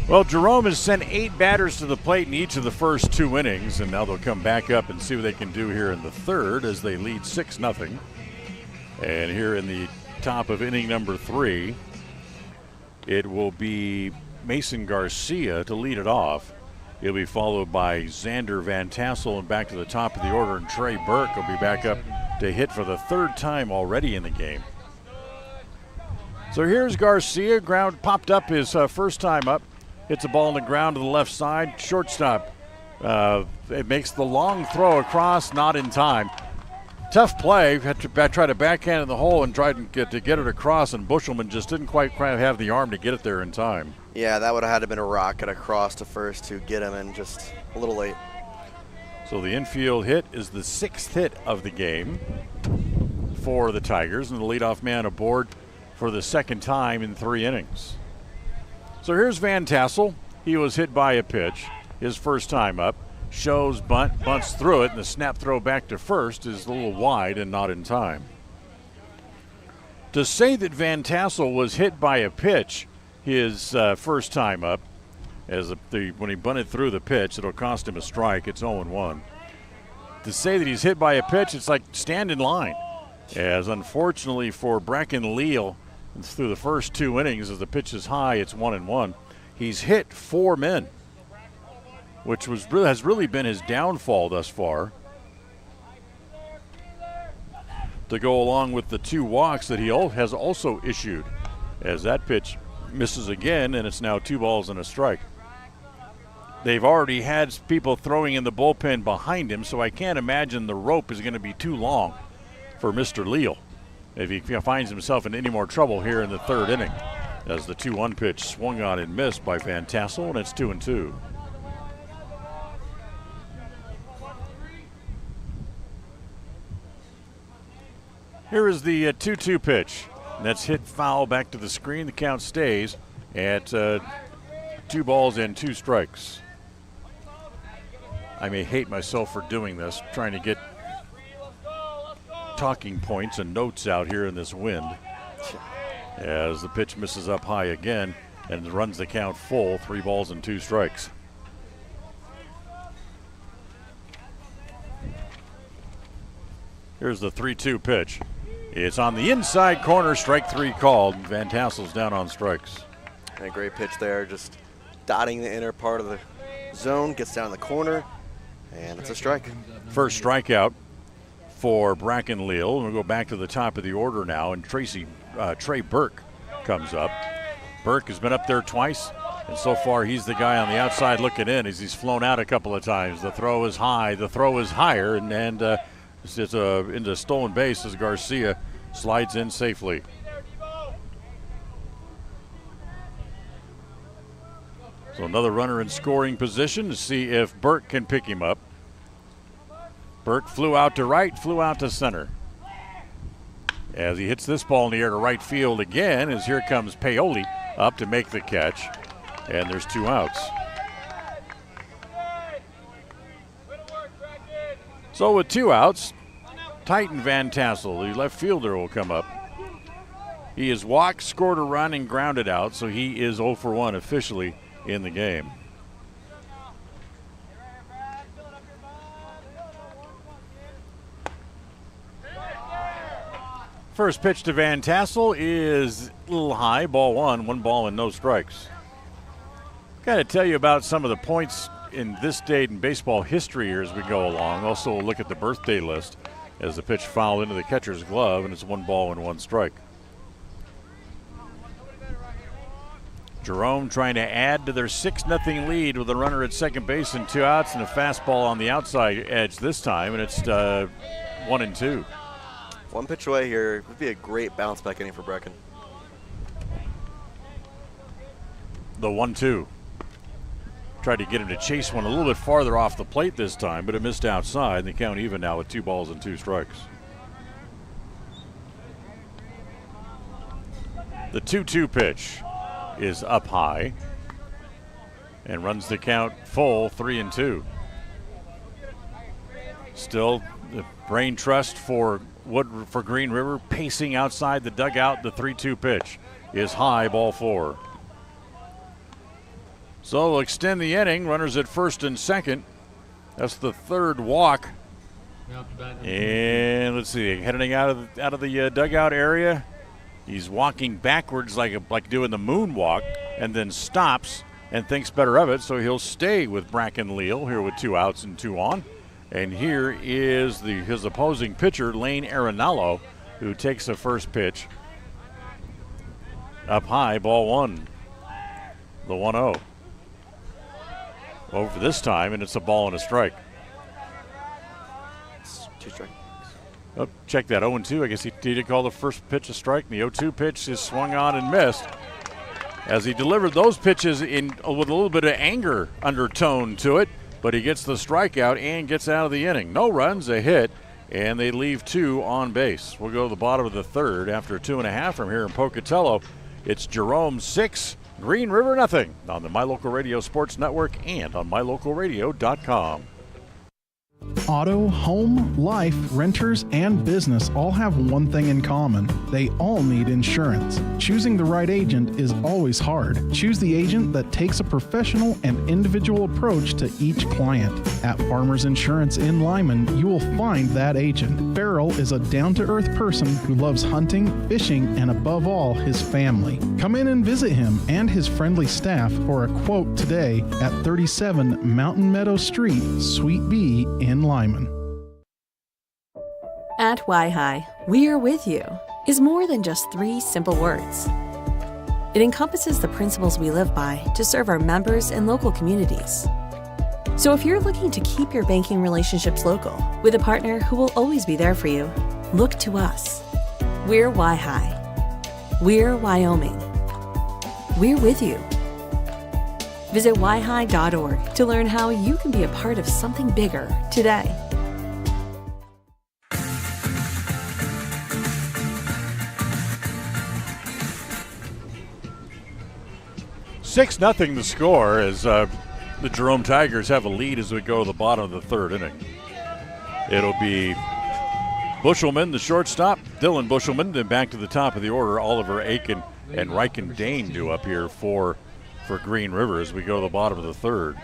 Well, Jerome has sent 8 batters to the plate in each of the first 2 innings, and now they'll come back up and see what they can do here in the third as they lead 6-0. And here in the top of inning number 3, it will be Mason Garcia to lead it off. He'll be followed by Xander Van Tassel, and back to the top of the order, and Trey Burke will be back up to hit for the 3rd time already in the game. So here's Garcia, ground popped up his first time up. Hits a ball on the ground to the left side. Shortstop, it makes the long throw across, not in time. Tough play. Had to try to backhand in the hole and try to get it across, and Bushelman just didn't quite have the arm to get it there in time. Yeah, that would have had to have been a rocket across to first to get him, and just a little late. So the infield hit is the 6th hit of the game for the Tigers, and the leadoff man aboard for the 2nd time in 3 innings. So here's Van Tassel. He was hit by a pitch his first time up. Shows bunt, bunts through it, and the snap throw back to first is a little wide and not in time. To say that Van Tassel was hit by a pitch his first time up, as when he bunted through the pitch, it'll cost him a strike. It's 0-1. To say that he's hit by a pitch, it's like stand in line. As unfortunately for Bracken Leal, through the first 2 innings, as the pitch is high, it's 1-1. He's hit 4 men, which has really been his downfall thus far. To go along with the 2 walks that he has also issued, as that pitch misses again, and it's now 2 balls and a strike. They've already had people throwing in the bullpen behind him, so I can't imagine the rope is going to be too long for Mr. Leal. if he finds himself in any more trouble here in the third inning. As the 2-1 pitch swung on and missed by Van Tassel, and it's 2-2. Here is the 2-2 pitch. That's hit foul back to the screen. The count stays at 2 balls and 2 strikes. I may hate myself for doing this, trying to get talking points and notes out here in this wind. As the pitch misses up high again and runs the count full, 3 balls and 2 strikes. Here's the 3-2 pitch. It's on the inside corner, strike 3 called. Van Tassel's down on strikes. And a great pitch there, just dotting the inner part of the zone, gets down the corner, and it's a strike. First strikeout for Bracken Leal. We'll go back to the top of the order now, and Trey Burke comes up. Burke has been up there twice, and so far he's the guy on the outside looking in as he's flown out a couple of times. The throw is high, the throw is higher, and it's into stolen base as Garcia slides in safely. So another runner in scoring position to see if Burke can pick him up. Burke flew out to right, flew out to center. As he hits this ball in the air to right field again, as here comes Paoli up to make the catch. And there's 2 outs. So with 2 outs, Titan Van Tassel, the left fielder, will come up. He has walked, scored a run, and grounded out, so he is 0 for 1 officially in the game. First pitch to Van Tassel is a little high, ball 1 ball and no strikes. Got to tell you about some of the points in this date in baseball history here as we go along. Also, we'll look at the birthday list as the pitch fouled into the catcher's glove, and it's 1 ball and 1 strike. Jerome trying to add to their 6-0 lead with a runner at second base and 2 outs and a fastball on the outside edge this time, and it's 1-2. 1 pitch away here would be a great bounce back inning for Brecken. The 1-2. Tried to get him to chase one a little bit farther off the plate this time, but it missed outside, and the count even now with 2 balls and 2 strikes. The 2-2 pitch is up high and runs the count full, 3-2. Still the brain trust for Green River, pacing outside the dugout. The 3-2 pitch is high, ball 4. So we'll extend the inning. Runners at first and second. That's the 3rd walk. And let's see, heading out of the dugout area. He's walking backwards like doing the moonwalk, and then stops and thinks better of it. So he'll stay with Bracken Leal here with 2 outs and 2 on. And here is his opposing pitcher, Lane Arenalo, who takes the first pitch. Up high, ball 1. The 1-0. Over this time, and it's a ball and a strike. It's 2 strikes. Oh, check that, 0-2. I guess he did call the first pitch a strike. And the 0-2 pitch is swung on and missed. As he delivered those pitches with a little bit of anger undertone to it, but he gets the strikeout and gets out of the inning. No runs, a hit, and they leave 2 on base. We'll go to the bottom of the 3rd after 2.5 from here in Pocatello. It's Jerome 6, Green River nothing on the My Local Radio Sports Network and on mylocalradio.com. Auto, home, life, renters, and business all have one thing in common. They all need insurance. Choosing the right agent is always hard. Choose the agent that takes a professional and individual approach to each client. At Farmers Insurance in Lyman, you will find that agent. Farrell is a down-to-earth person who loves hunting, fishing, and above all, his family. Come in and visit him and his friendly staff for a quote today at 37 Mountain Meadow Street, Suite B in Lyman. At Y-Hi, we are with you is more than just 3 simple words. It encompasses the principles we live by to serve our members and local communities. So if you're looking to keep your banking relationships local with a partner who will always be there for you, look to us. We're Wi-Hi. We're Wyoming. We're with you. Visit yhi.org to learn how you can be a part of something bigger today. Six nothing the score as the Jerome Tigers have a lead as we go to the bottom of the third inning. It'll be Bushelman, the shortstop, Dylan Bushelman, then back to the top of the order, Oliver Aiken and Riken Dane do up here for Green River as we go to the bottom of the third.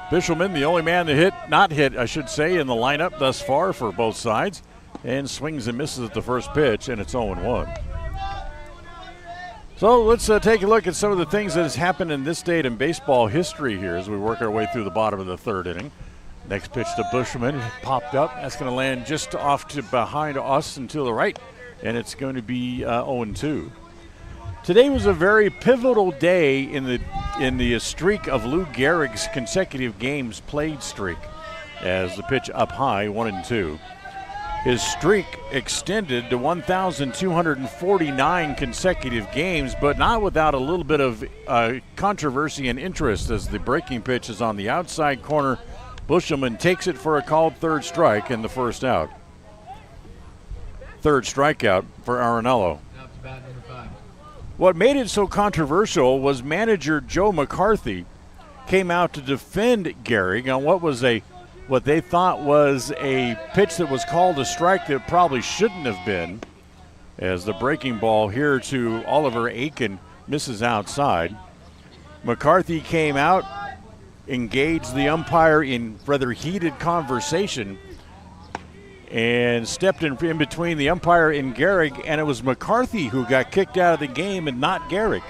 Bushelman, the only man to not hit, I should say, in the lineup thus far for both sides, and swings and misses at the first pitch, and it's 0-1. So let's take a look at some of the things that has happened in this date in baseball history here as we work our way through the bottom of the third inning. Next pitch to Bushelman, popped up. That's going to land just off to behind us and to the right, and it's going to be 0-2. Today was a very pivotal day in the streak of Lou Gehrig's consecutive games played streak, as the pitch up high, 1-2. His streak extended to 1,249 consecutive games, but not without a little bit of controversy and interest as the breaking pitch is on the outside corner. Bushelman takes it for a called third strike and the first out. Third strikeout for Arenello. What made it so controversial was manager Joe McCarthy came out to defend Gehrig on what they thought was a pitch that was called a strike that probably shouldn't have been, as the breaking ball here to Oliver Aiken misses outside. McCarthy came out, engaged the umpire in rather heated conversation, and stepped in between the umpire and Gehrig, and it was McCarthy who got kicked out of the game and not Gehrig.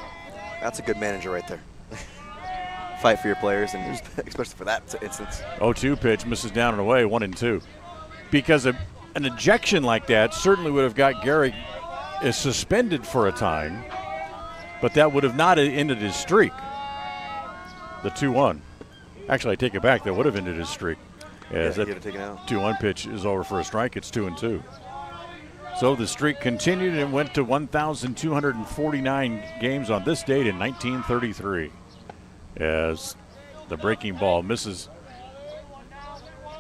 That's a good manager right there. Fight for your players, and especially for that instance. 0-2 pitch, misses down and away, 1-2. Because an ejection like that certainly would have got Gehrig suspended for a time, but that would have not ended his streak. The 2-1. Actually, I take it back. That would have ended his streak. As that 2-1 pitch is over for a strike, it's 2-2. So the streak continued and went to 1,249 games on this date in 1933. As the breaking ball misses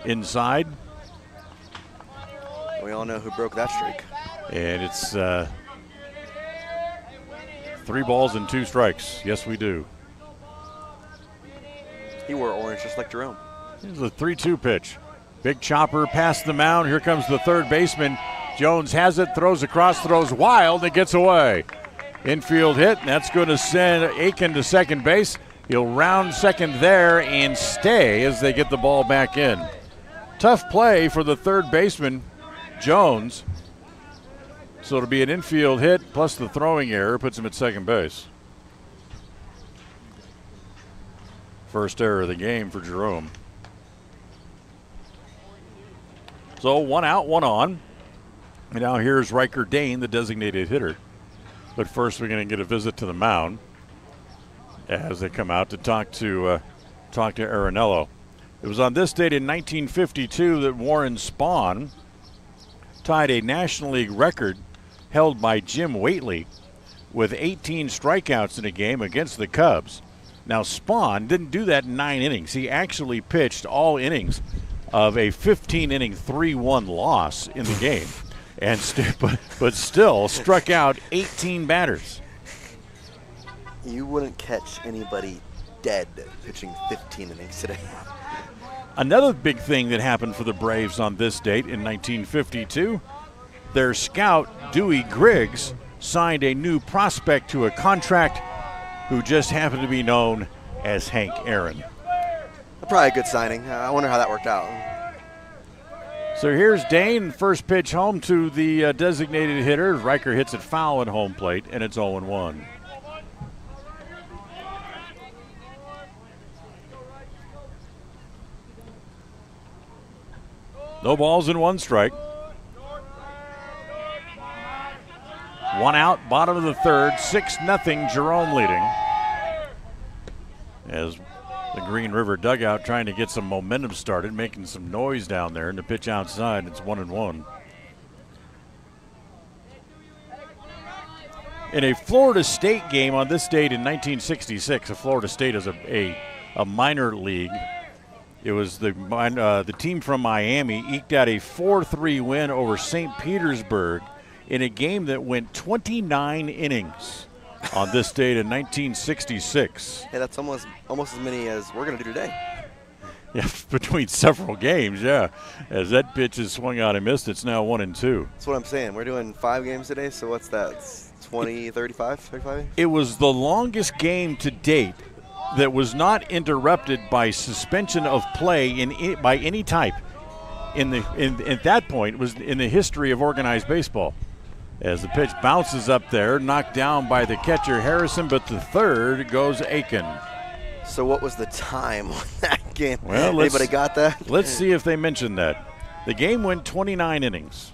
inside. We all know who broke that streak. And it's 3 balls and 2 strikes. Yes, we do. He wore orange just like Jerome. Here's a 3-2 pitch. Big chopper past the mound. Here comes the third baseman. Jones has it, throws across, throws wild, and gets away. Infield hit, and that's going to send Aiken to second base. He'll round second there and stay as they get the ball back in. Tough play for the third baseman, Jones. So it'll be an infield hit plus the throwing error puts him at second base. First error of the game for Jerome. So 1 out, 1 on. And now here's Riker Dane, the designated hitter. But first we're going to get a visit to the mound as they come out to talk to Arenello. It was on this date in 1952 that Warren Spahn tied a National League record held by Jim Whately with 18 strikeouts in a game against the Cubs. Now, Spahn didn't do that in 9 innings. He actually pitched all innings of a 15-inning 3-1 loss in the game, and but still struck out 18 batters. You wouldn't catch anybody dead pitching 15 innings today. Another big thing that happened for the Braves on this date in 1952, their scout, Dewey Griggs, signed a new prospect to a contract who just happened to be known as Hank Aaron. Probably a good signing. I wonder how that worked out. So here's Dane, first pitch home to the designated hitter. Riker hits it foul at home plate, and it's 0-1. No balls and 1 strike. 1 out, bottom of the third, 6-0, Jerome leading. As the Green River dugout trying to get some momentum started, making some noise down there, and the pitch outside, it's 1-1. In a Florida State game on this date in 1966, Florida State is a minor league. It was the team from Miami eked out a 4-3 win over St. Petersburg in a game that went 29 innings on this date in 1966. Hey, that's almost as many as we're going to do today. Yeah, between several games, yeah. As that pitch is swung out and missed, it's now 1-2. That's what I'm saying. We're doing 5 games today, so what's that? It's 20, 35? It was the longest game to date that was not interrupted by suspension of play by any type. At that point, it was in the history of organized baseball. As the pitch bounces up there, knocked down by the catcher Harrison, but the third goes Aiken. So what was the time on that game? Well, anybody got that? Let's see if they mentioned that. The game went 29 innings.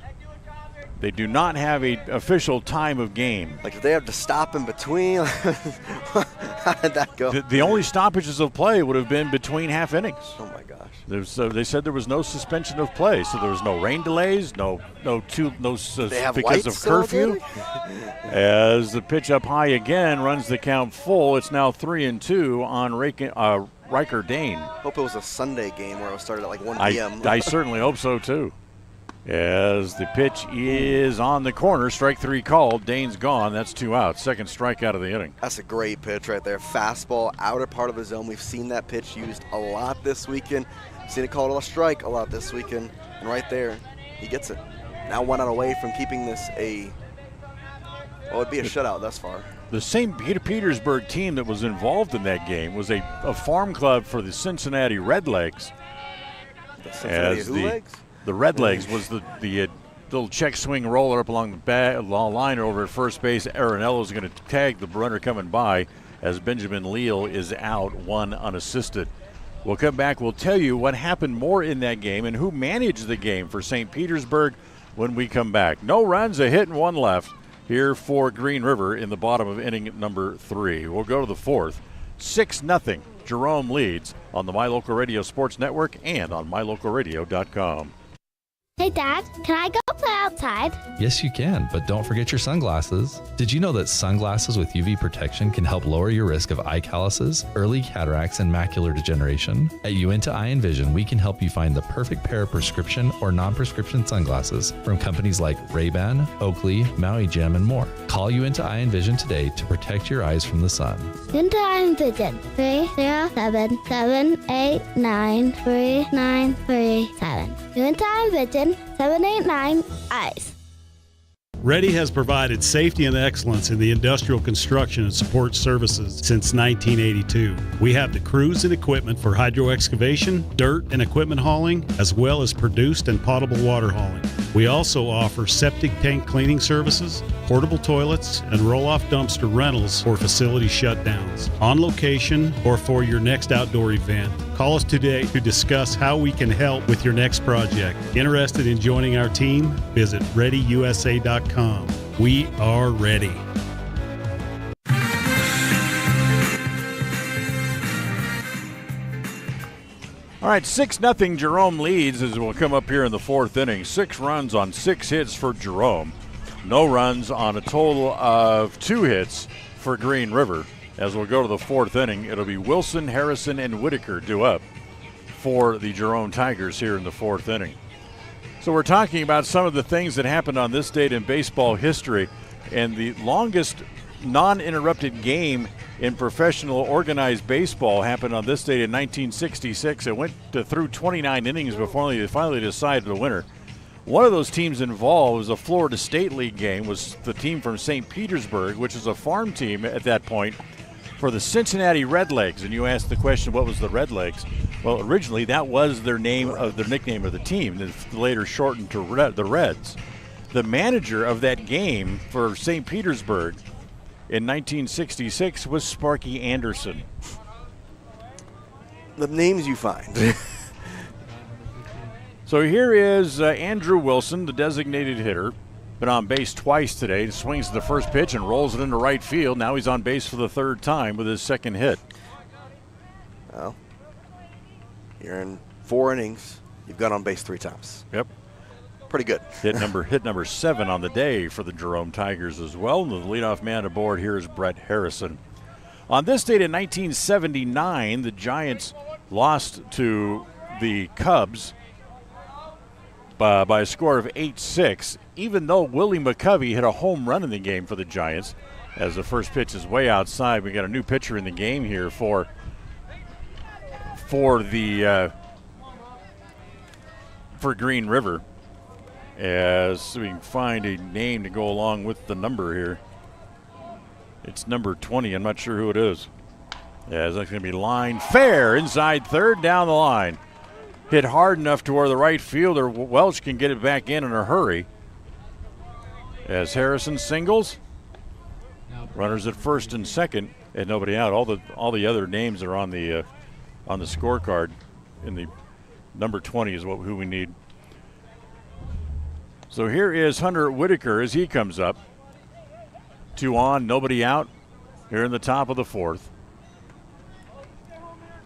They do not have an official time of game. Like, did they have to stop in between? How did that go? The only stoppages of play would have been between half innings. Oh my gosh! They said there was no suspension of play, so there was no rain delays, no because of curfew. As the pitch up high again runs the count full, it's now 3-2 on Riker Dane. Hope it was a Sunday game where it started at like 1 p.m. I certainly hope so too. As the pitch is on the corner, strike 3 called. Dane's gone. That's 2 outs. Second strikeout of the inning. That's a great pitch right there. Fastball, outer part of the zone. We've seen that pitch used a lot this weekend. Seen it called a strike a lot this weekend. And right there, he gets it. Now 1 out away from keeping this it'd be a shutout thus far. The St. Petersburg team that was involved in that game was a farm club for the Cincinnati Redlegs. The Cincinnati Redlegs? The Redlegs was the little check swing roller up along the line over at first base. Arenello's going to tag the runner coming by as Benjamin Leal is out, 1 unassisted. We'll come back. We'll tell you what happened more in that game and who managed the game for St. Petersburg when we come back. No runs, a hit and 1 left here for Green River in the bottom of inning number 3. We'll go to the 4th. 6-0. Jerome leads on the My Local Radio Sports Network and on mylocalradio.com. Hey, Dad, can I go play outside? Yes, you can, but don't forget your sunglasses. Did you know that sunglasses with UV protection can help lower your risk of eye calluses, early cataracts, and macular degeneration? At Uinta Eye and Vision, we can help you find the perfect pair of prescription or non-prescription sunglasses from companies like Ray-Ban, Oakley, Maui Jim, and more. Call Uinta Eye and Vision today to protect your eyes from the sun. Uinta Eye and Vision, 307-789-3937. Uinta Eye and Vision, 789 eyes. Ready has provided safety and excellence in the industrial construction and support services since 1982. We have the crews and equipment for hydro excavation, dirt and equipment hauling, as well as produced and potable water hauling. We also offer septic tank cleaning services, portable toilets, and roll-off dumpster rentals for facility shutdowns, on location or for your next outdoor event. Call us today to discuss how we can help with your next project. Interested in joining our team? Visit ReadyUSA.com. We are ready. All right, 6-0 Jerome leads as we'll come up here in the 4th inning. 6 runs on 6 hits for Jerome. No runs on a total of 2 hits for Green River. As we'll go to the 4th inning, it'll be Wilson, Harrison, and Whitaker due up for the Jerome Tigers here in the 4th inning. So we're talking about some of the things that happened on this date in baseball history, and the longest non-interrupted game in professional organized baseball happened on this date in 1966. It went through 29 innings before they finally decided the winner. One of those teams involved was a Florida State League game, was the team from St. Petersburg, which is a farm team at that point for the Cincinnati Redlegs. And you asked the question, what was the Redlegs? Well, originally that was their nickname of the team, that later shortened to the Reds. The manager of that game for St. Petersburg in 1966 was Sparky Anderson. The names you find. So here is Andrew Wilson, the designated hitter. Been on base twice today. He swings the first pitch and rolls it into right field. Now he's on base for the 3rd time with his 2nd hit. Well, you're in 4 innings. You've got on base 3 times. Yep. pretty good. Hit number 7 on the day for the Jerome Tigers as well. And the leadoff man aboard here is Brett Harrison. On this date in 1979, the Giants lost to the Cubs by a score of 8-6, even though Willie McCovey hit a home run in the game for the Giants. As the first pitch is way outside, we got a new pitcher in the game here for Green River. As we can find a name to go along with the number here. It's number 20. I'm not sure who it is. As that's going to be line fair inside third down the line. Hit hard enough to where the right fielder Welch can get it back in a hurry. As Harrison singles. Runners at first and second, and nobody out. All the other names are on the scorecard. In the number 20 is who we need. So here is Hunter Whitaker as he comes up. 2 on, nobody out. Here in the top of the 4th.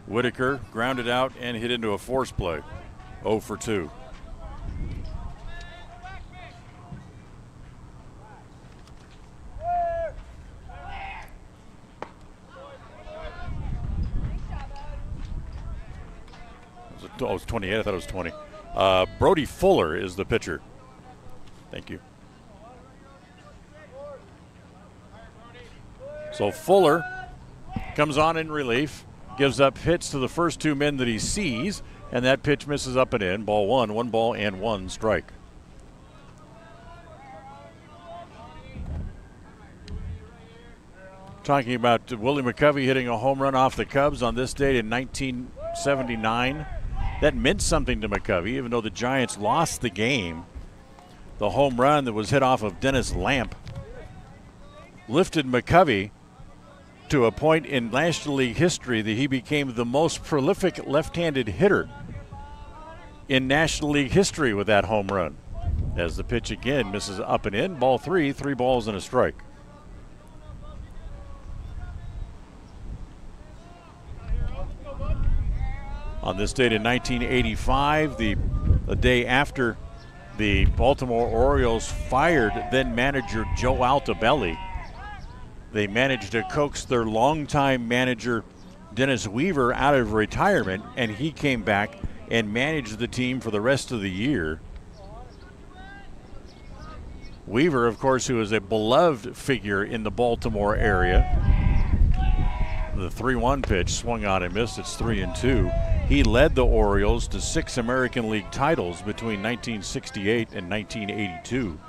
Whitaker grounded out and hit into a force play. 0 for 2. Oh, it's 28. I thought it was 20. Brody Fuller is the pitcher. Thank you. So Fuller comes on in relief, gives up hits to the first 2 men that he sees, and that pitch misses up and in. Ball 1, 1 ball and 1 strike. Talking about Willie McCovey hitting a home run off the Cubs on this date in 1979. That meant something to McCovey, even though the Giants lost the game. The home run that was hit off of Dennis Lamp lifted McCovey to a point in National League history that he became the most prolific left-handed hitter in National League history with that home run. As the pitch again misses up and in, ball 3, 3 balls and a strike. On this date in 1985, the day after the Baltimore Orioles fired then manager Joe Altobelli, they managed to coax their longtime manager Dennis Weaver out of retirement, and he came back and managed the team for the rest of the year. Weaver, of course, who is a beloved figure in the Baltimore area. The 3-1 pitch swung on and missed. It's 3-2. He led the Orioles to 6 American League titles between 1968 and 1982.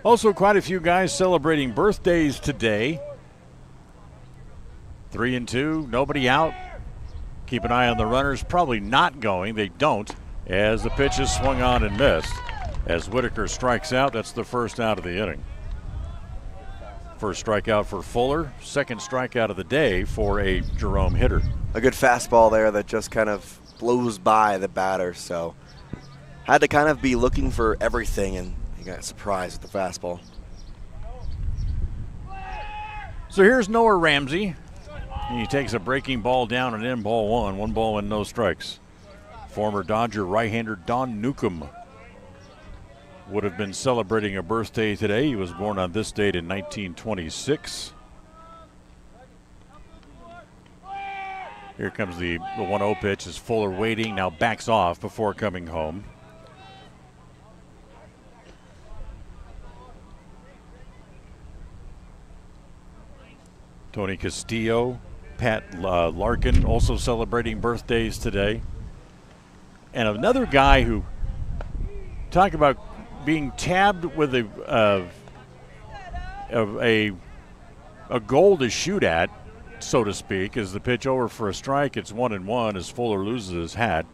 Also, quite a few guys celebrating birthdays today. 3-2, nobody out. Keep an eye on the runners, probably not going. They don't, as the pitch is swung on and missed. As Whitaker strikes out, that's the first out of the inning. First strikeout for Fuller, second strikeout of the day for a Jerome hitter. A good fastball there that just kind of blows by the batter, so had to kind of be looking for everything, and he got surprised with the fastball. So here's Noah Ramsey. He takes a breaking ball down and in, ball 1, 1 ball and no strikes. Former Dodger right-hander Don Newcomb would have been celebrating a birthday today. He was born on this date in 1926. Here comes the 1-0 pitch as Fuller waiting, now backs off before coming home. Tony Castillo, Pat Larkin also celebrating birthdays today. And another guy who, talk about being tabbed with a goal to shoot at, so to speak, as the pitch over for a strike. It's 1-1 as Fuller loses his hat.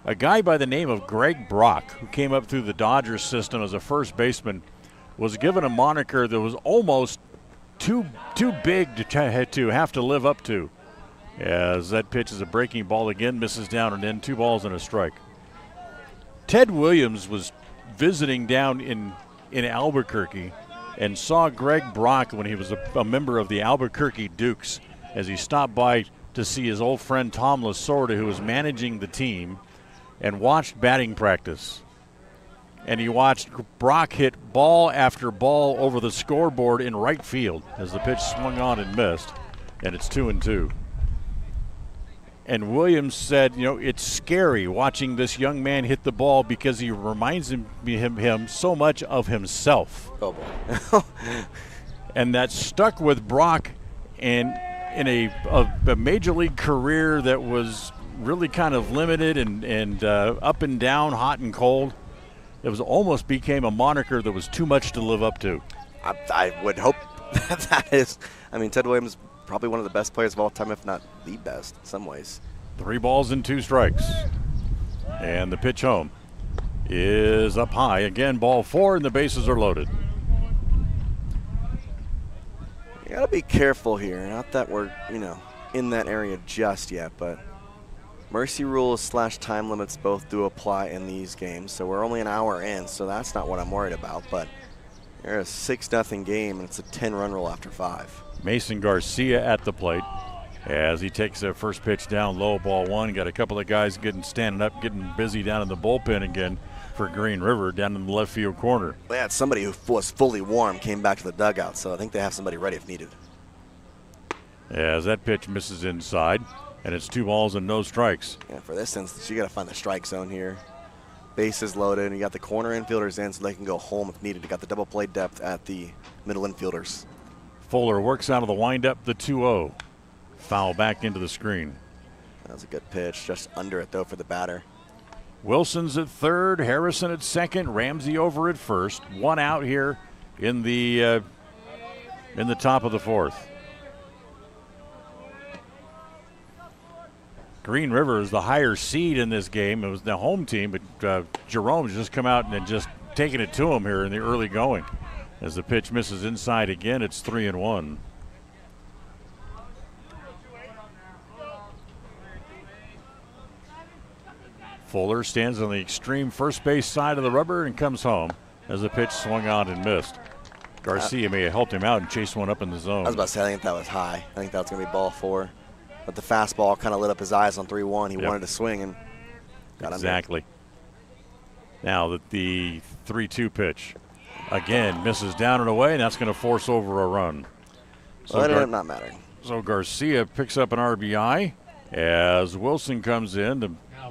A guy by the name of Greg Brock, who came up through the Dodgers system as a first baseman, was given a moniker that was almost too big to have to live up to. As that pitch is a breaking ball again, misses down and in, 2 balls and a strike. Ted Williams was visiting down in Albuquerque and saw Greg Brock when he was a member of the Albuquerque Dukes, as he stopped by to see his old friend Tom Lasorda, who was managing the team, and watched batting practice. And he watched Brock hit ball after ball over the scoreboard in right field as the pitch swung on and missed, and it's 2-2. And Williams said, it's scary watching this young man hit the ball because he reminds him so much of himself. Oh, boy. And that stuck with Brock, and in a major league career that was really kind of limited and up and down, hot and cold. It was almost became a moniker that was too much to live up to. I would hope that is. I mean, Ted Williams, probably one of the best players of all time, if not the best in some ways. 3 balls and 2 strikes. And the pitch home is up high. Again, ball 4, and the bases are loaded. You got to be careful here. Not that we're, in that area just yet, but mercy rules / time limits both do apply in these games. So we're only an hour in, so that's not what I'm worried about. But they're a 6-0 game, and it's a 10-run rule after 5. Mason Garcia at the plate as he takes a first pitch down low, ball 1. Got a couple of guys standing up, getting busy down in the bullpen again for Green River down in the left field corner. They had somebody who was fully warm, came back to the dugout, so I think they have somebody ready if needed. As that pitch misses inside, and it's 2 balls and no strikes. Yeah, for this instance, you got to find the strike zone here. Bases loaded, and you got the corner infielders in so they can go home if needed. You got the double play depth at the middle infielders. Fuller works out of the windup, the 2-0. Foul back into the screen. That was a good pitch, just under it though for the batter. Wilson's at third, Harrison at second, Ramsey over at first. 1 out here in the top of the 4th. Green River is the higher seed in this game. It was the home team, but Jerome's just come out and just taken it to him here in the early going. As the pitch misses inside again, it's 3-1. Fuller stands on the extreme first base side of the rubber and comes home as the pitch swung on and missed. Garcia may have helped him out and chased one up in the zone. I was about to say, I think that was high. I think that was going to be ball 4. But the fastball kind of lit up his eyes on 3-1. He wanted to swing and got exactly. Now the 3-2 pitch. Again, misses down and away, and that's going to force over a run. So that ended up not mattering. So Garcia picks up an RBI as Wilson comes in to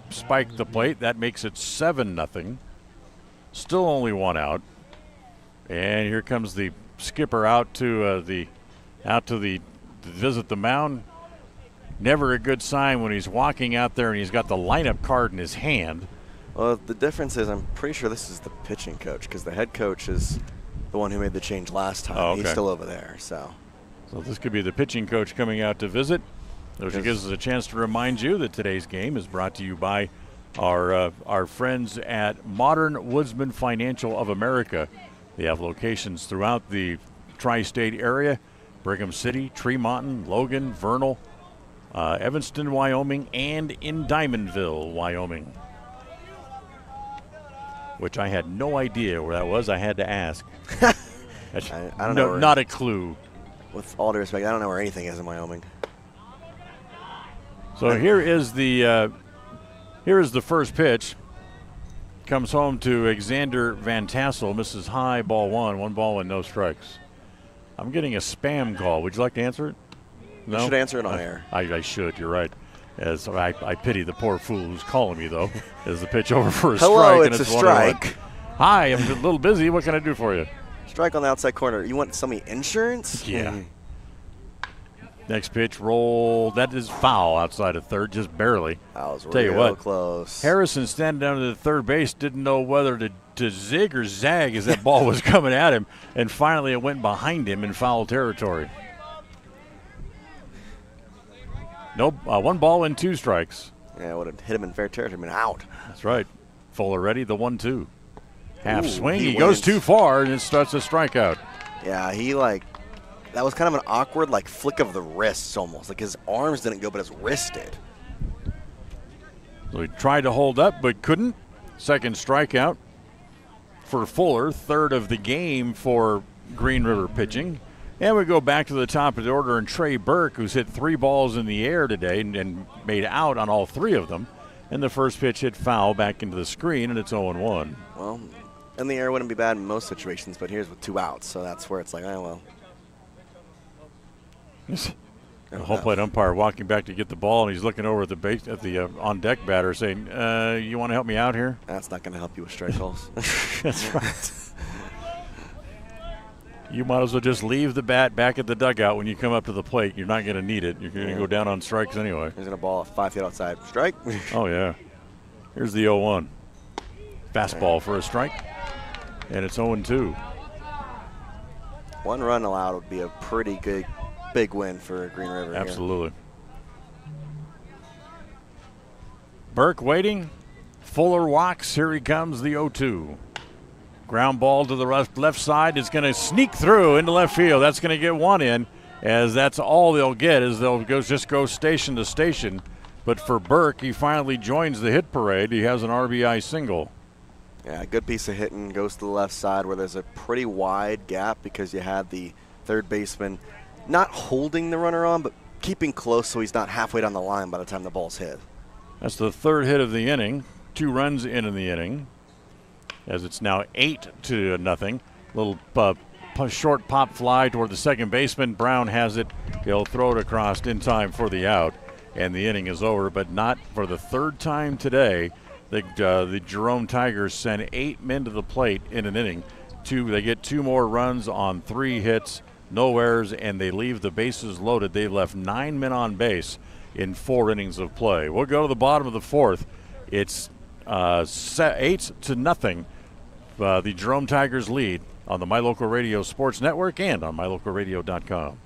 spike the plate. That makes it 7-0. Still only 1 out. And here comes the skipper out to visit the mound. Never a good sign when he's walking out there and he's got the lineup card in his hand. Well, the difference is I'm pretty sure this is the pitching coach because the head coach is the one who made the change last time. Okay. He's still over there. So this could be the pitching coach coming out to visit, which gives us a chance to remind you that today's game is brought to you by our friends at Modern Woodsman Financial of America. They have locations throughout the tri-state area, Brigham City, Tremonton, Logan, Vernal, Evanston, Wyoming, and in Diamondville, Wyoming. Which I had no idea where that was. I had to ask. I don't know. Not a clue. With all due respect, I don't know where anything is in Wyoming. So here is the first pitch. Comes home to Xander Van Tassel. Misses high, ball 1. 1 ball and no strikes. I'm getting a spam call. Would you like to answer it? No? You should answer it on air. I should. You're right. As I pity the poor fool who's calling me, though. As the pitch over for a strike. Hello, and it's a strike. Hi, I'm a little busy. What can I do for you? Strike on the outside corner. You want to sell me insurance? Yeah. Next pitch, roll. That is foul outside of third, just barely. That was Tell you what, close. Harrison standing down to the third base didn't know whether to zig or zag as that ball was coming at him, and finally it went behind him in foul territory. No, 1 ball and 2 strikes. Yeah, would have hit him in fair territory, been out. That's right. Fuller ready, the 1-2. Half swing, he went goes too far, and it starts a strikeout. Yeah, that was kind of an awkward, flick of the wrists almost. Like his arms didn't go, but his wrist did. So he tried to hold up, but couldn't. Second strikeout for Fuller, third of the game for Green River pitching. And we go back to the top of the order, and Trey Burke, who's hit 3 balls in the air today and made out on all 3 of them. And the first pitch hit foul back into the screen, and it's 0-1. Well, in the air wouldn't be bad in most situations, but here's with 2 outs, so that's where it's like, oh, well. The home plate umpire walking back to get the ball, and he's looking over at the on-deck batter saying, you want to help me out here? That's not going to help you with strike calls. That's right. You might as well just leave the bat back at the dugout when you come up to the plate. You're not going to need it. You're going to go down on strikes anyway. He's going to ball 5 feet outside. Strike. Oh, yeah. Here's the 0-1. Fastball for a strike, and it's 0-2. 1 run allowed would be a pretty good, big win for Green River. Absolutely. Here. Burke waiting. Fuller walks. Here he comes, the 0-2. Ground ball to the left side. It's going to sneak through into left field. That's going to get 1 in, as that's all they'll get is they'll just go station to station. But for Burke, he finally joins the hit parade. He has an RBI single. Yeah, a good piece of hitting. Goes to the left side where there's a pretty wide gap because you had the third baseman not holding the runner on, but keeping close so he's not halfway down the line by the time the ball's hit. That's the 3rd hit of the inning. 2 runs in the inning, as it's now 8-0. Little short pop fly toward the second baseman. Brown has it. He'll throw it across in time for the out, and the inning is over, but not for the 3rd time today. The Jerome Tigers send 8 men to the plate in an inning. They get 2 more runs on 3 hits, no errors, and they leave the bases loaded. They've left 9 men on base in 4 innings of play. We'll go to the bottom of the 4th. It's 8-0. The Jerome Tigers lead on the My Local Radio Sports Network and on mylocalradio.com.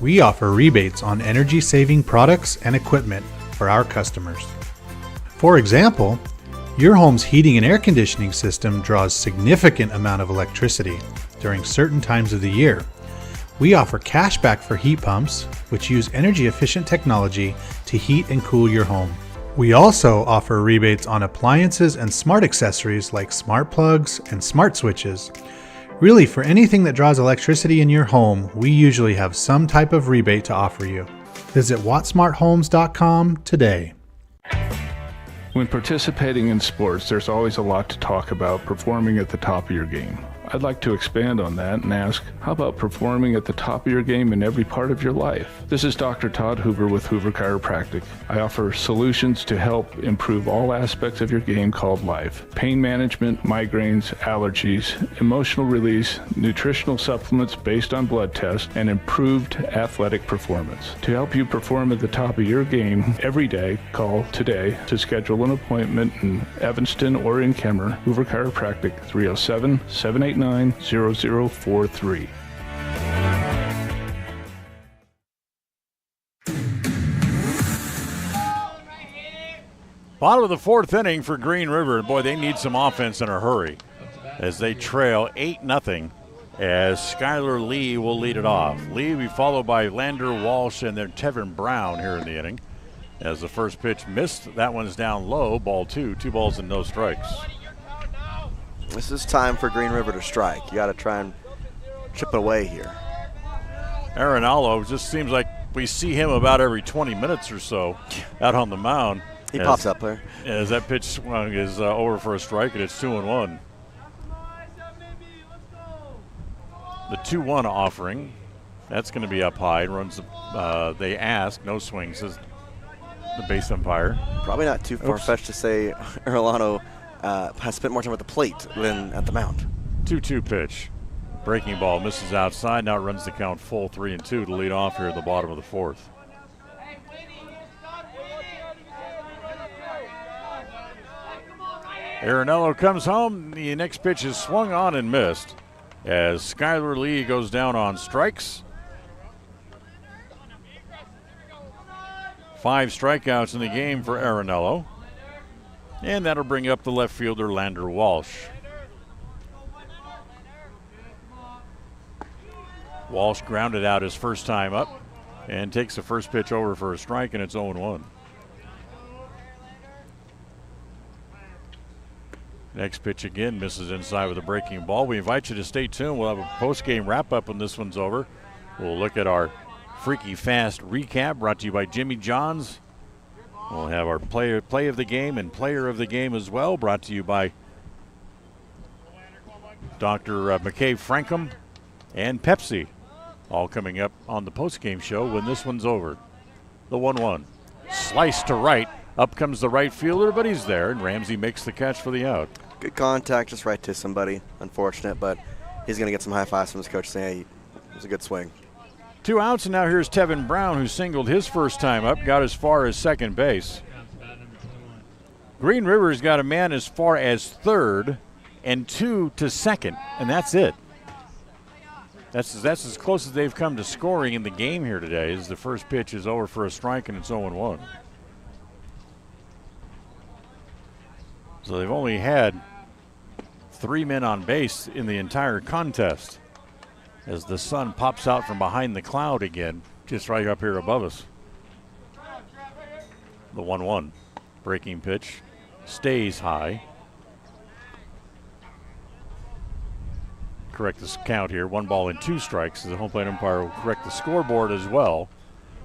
We offer rebates on energy-saving products and equipment for our customers. For example, your home's heating and air conditioning system draws significant amount of electricity during certain times of the year. We offer cash back for heat pumps, which use energy-efficient technology to heat and cool your home. We also offer rebates on appliances and smart accessories like smart plugs and smart switches. Really, for anything that draws electricity in your home, we usually have some type of rebate to offer you. Visit wattsmarthomes.com today. When participating in sports, there's always a lot to talk about performing at the top of your game. I'd like to expand on that and ask, how about performing at the top of your game in every part of your life? This is Dr. Todd Hoover with Hoover Chiropractic. I offer solutions to help improve all aspects of your game called life. Pain management, migraines, allergies, emotional release, nutritional supplements based on blood tests, and improved athletic performance. To help you perform at the top of your game every day, call today to schedule an appointment in Evanston or in Kemmer. Hoover Chiropractic, 307-789-0043. Bottom of the 4th inning for Green River. Boy, they need some offense in a hurry as they trail 8-0, as Skylar Lee will lead it off. Lee will be followed by Lander Walsh and then Tevin Brown here in the inning. As the first pitch missed, that one's down low, ball 2, 2 balls and no strikes. This is time for Green River to strike. You got to try and chip it away here. Arenallo just seems like we see him about every 20 minutes or so out on the mound. He pops up there. As that pitch swung is over for a strike, and it's 2-1. The 2-1 offering, that's going to be up high. Runs. They ask, no swing, says the base umpire. Probably not too far-fetched to say Arenallo has spent more time at the plate than at the mound. 2-2 pitch. Breaking ball misses outside. Now it runs the count full 3-2 to lead off here at the bottom of the 4th. Arenallo comes home. The next pitch is swung on and missed as Skylar Lee goes down on strikes. 5 strikeouts in the game for Arenallo. And that'll bring up the left fielder, Lander Walsh. Walsh grounded out his first time up and takes the first pitch over for a strike, and it's 0-1. Next pitch again misses inside with a breaking ball. We invite you to stay tuned. We'll have a post-game wrap-up when this one's over. We'll look at our Freaky Fast recap brought to you by Jimmy John's. We'll have our play of the game and player of the game as well, brought to you by Dr. McCabe Frankham and Pepsi. All coming up on the post-game show when this one's over. The 1-1. Slice to right. Up comes the right fielder, but he's there, and Ramsey makes the catch for the out. Good contact, just right to somebody. Unfortunate, but he's going to get some high fives from his coach saying, hey, it was a good swing. 2 outs, and now here's Tevin Brown, who singled his first time up, got as far as second base. Green River's got a man as far as third and 2 to second, and that's it. That's as close as they've come to scoring in the game here today, as the first pitch is over for a strike and it's 0-1. So they've only had 3 men on base in the entire contest, as the sun pops out from behind the cloud again, just right up here above us. The 1-1 breaking pitch stays high. Correct this count here. 1 ball and 2 strikes. The home plate umpire will correct the scoreboard as well.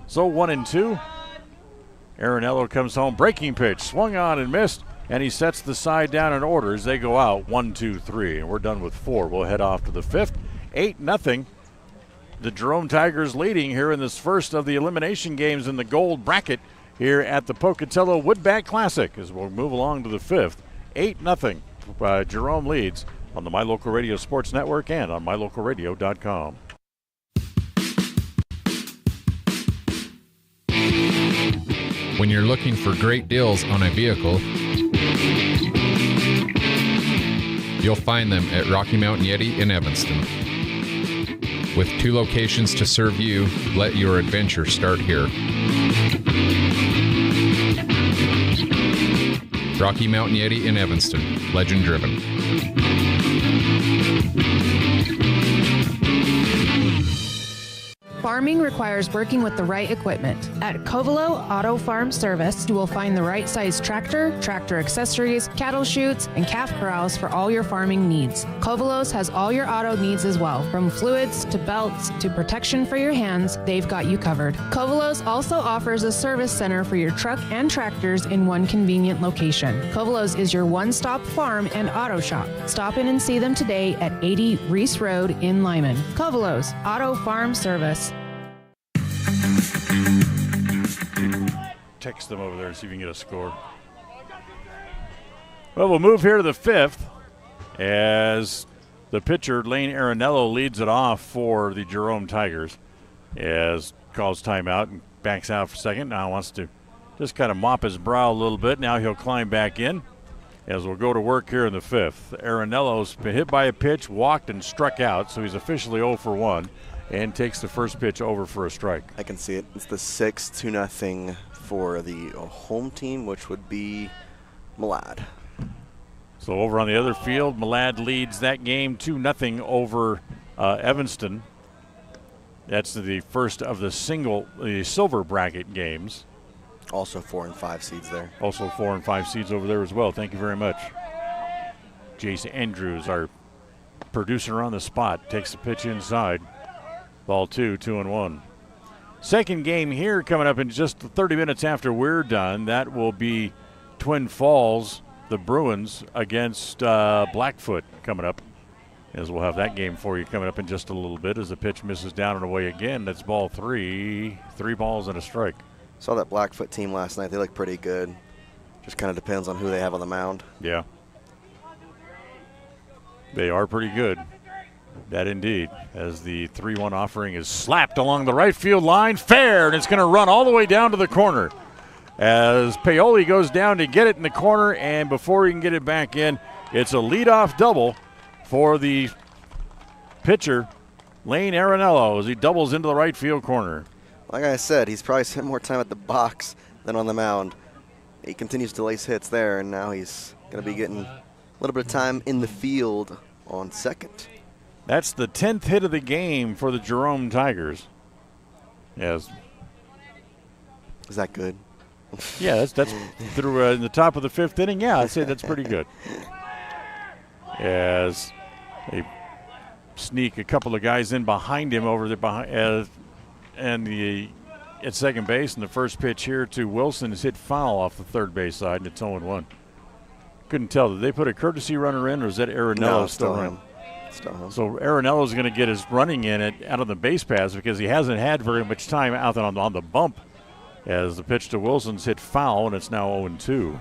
So 1-2. Arenello comes home. Breaking pitch swung on and missed, and he sets the side down in order as they go out 1, 2, 3, and we're done with 4. We'll head off to the 5th. 8-0. The Jerome Tigers leading here in this first of the elimination games in the gold bracket here at the Pocatello Woodbat Classic, as we'll move along to the 5th. 8-0. Jerome leads on the My Local Radio Sports Network and on mylocalradio.com. When you're looking for great deals on a vehicle, you'll find them at Rocky Mountain Yeti in Evanston. With 2 locations to serve you, let your adventure start here. Rocky Mountain Yeti in Evanston, legend driven. Farming requires working with the right equipment. At Covelo Auto Farm Service, you will find the right size tractor, tractor accessories, cattle chutes, and calf corrals for all your farming needs. Covelos has all your auto needs as well. From fluids to belts to protection for your hands, they've got you covered. Covelos also offers a service center for your truck and tractors in one convenient location. Covelos is your one-stop farm and auto shop. Stop in and see them today at 80 Reese Road in Lyman. Covelos Auto Farm Service. Text them over there and see if you can get a score. Well, we'll move here to the 5th as the pitcher, Lane Arenello, leads it off for the Jerome Tigers, as calls timeout and backs out for second. Now wants to just kind of mop his brow a little bit. Now he'll climb back in as we'll go to work here in the 5th. Arenello's been hit by a pitch, walked, and struck out, so he's officially 0 for 1. And takes the first pitch over for a strike. I can see it. It's the 6-0 for the home team, which would be Malad. So over on the other field, Malad leads that game 2-0 over Evanston. That's the first of the silver bracket games. Also 4 and 5 seeds there. Also 4 and 5 seeds over there as well. Thank you very much. Jace Andrews, our producer on the spot, takes the pitch inside. Ball 2, 2-1. Second game here coming up in just 30 minutes after we're done. That will be Twin Falls, the Bruins, against Blackfoot coming up. As we'll have that game for you coming up in just a little bit as the pitch misses down and away again. That's ball 3. 3 balls and a strike. Saw that Blackfoot team last night. They look pretty good. Just kind of depends on who they have on the mound. Yeah. They are pretty good. That indeed, as the 3-1 offering is slapped along the right field line, fair, and it's going to run all the way down to the corner. As Paoli goes down to get it in the corner, and before he can get it back in, it's a leadoff double for the pitcher, Lane Arenello, as he doubles into the right field corner. Like I said, he's probably spent more time at the box than on the mound. He continues to lace hits there, and now he's going to be getting a little bit of time in the field on second. That's the 10th hit of the game for the Jerome Tigers. Yes. Is that good? Yeah, that's through in the top of the 5th inning. Yeah, I'd say that's pretty good. as they sneak a couple of guys in behind him over there at second base. And the first pitch here to Wilson is hit foul off the third base side, and it's 0-1. Couldn't tell. Did they put a courtesy runner in, or is that Arenello No, still still running? him. Still him. So Arenello's going to get his running in out on the base paths because he hasn't had very much time out on the bump, as the pitch to Wilson's hit foul, and it's now 0-2.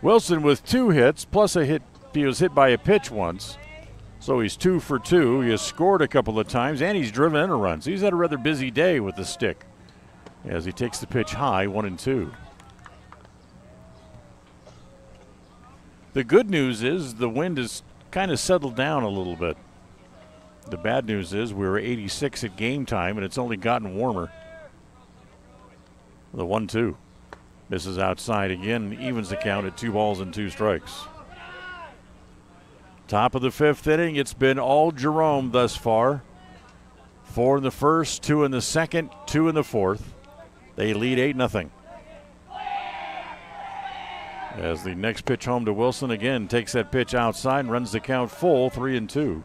Wilson with 2 hits, plus a hit. He was hit by a pitch once, so he's 2 for 2. He has scored a couple of times, and he's driven in a run. So he's had a rather busy day with the stick as he takes the pitch high, 1-2. The good news is the wind has kind of settled down a little bit. The bad news is we were 86 at game time, and it's only gotten warmer. The 1-2. Misses outside again, evens the count at 2 balls and 2 strikes. Top of the 5th inning, it's been all Jerome thus far. 4 in the first, 2 in the second, 2 in the fourth. They lead 8-0. As the next pitch home to Wilson again takes that pitch outside and runs the count full, 3-2.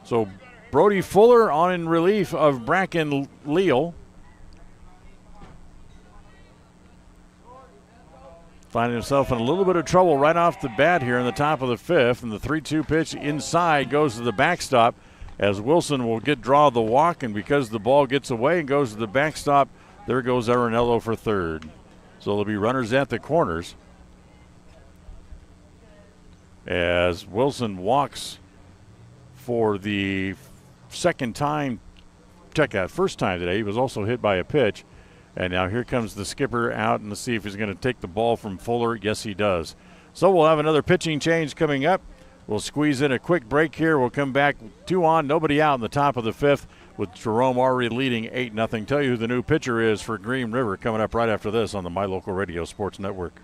So Brody Fuller on in relief of Bracken Leal. Finding himself in a little bit of trouble right off the bat here in the top of the 5th, and the 3-2 pitch inside goes to the backstop as Wilson will draw the walk, and because the ball gets away and goes to the backstop, there goes Arenello for third. So there'll be runners at the corners as Wilson walks for the second time. Check that, first time today. He was also hit by a pitch. And now here comes the skipper out, and let's see if he's going to take the ball from Fuller. Yes, he does. So we'll have another pitching change coming up. We'll squeeze in a quick break here. We'll come back 2 on, nobody out in the top of the 5th with Jerome already leading 8-0. Tell you who the new pitcher is for Green River coming up right after this on the My Local Radio Sports Network.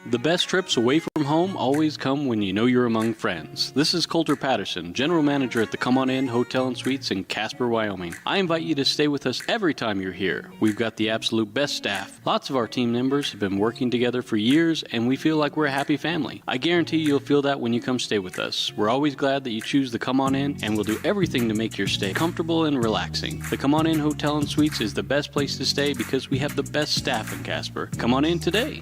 The best trips away from home always come when you know you're among friends. This is Coulter Patterson, General Manager at the Come On In Hotel and Suites in Casper, Wyoming. I invite you to stay with us every time you're here. We've got the absolute best staff. Lots of our team members have been working together for years, and we feel like we're a happy family. I guarantee you'll feel that when you come stay with us. We're always glad that you choose the Come On In, and we'll do everything to make your stay comfortable and relaxing. The Come On In Hotel and Suites is the best place to stay because we have the best staff in Casper. Come on in today.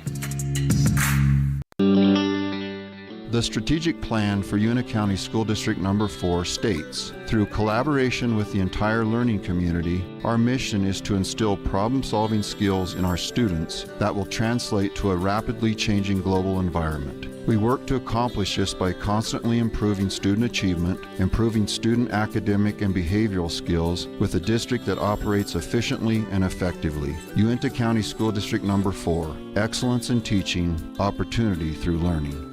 The strategic plan for Una County School District Number 4 states, through collaboration with the entire learning community, our mission is to instill problem-solving skills in our students that will translate to a rapidly changing global environment. We work to accomplish this by constantly improving student achievement, improving student academic and behavioral skills with a district that operates efficiently and effectively. Uinta County School District Number 4, excellence in teaching, opportunity through learning.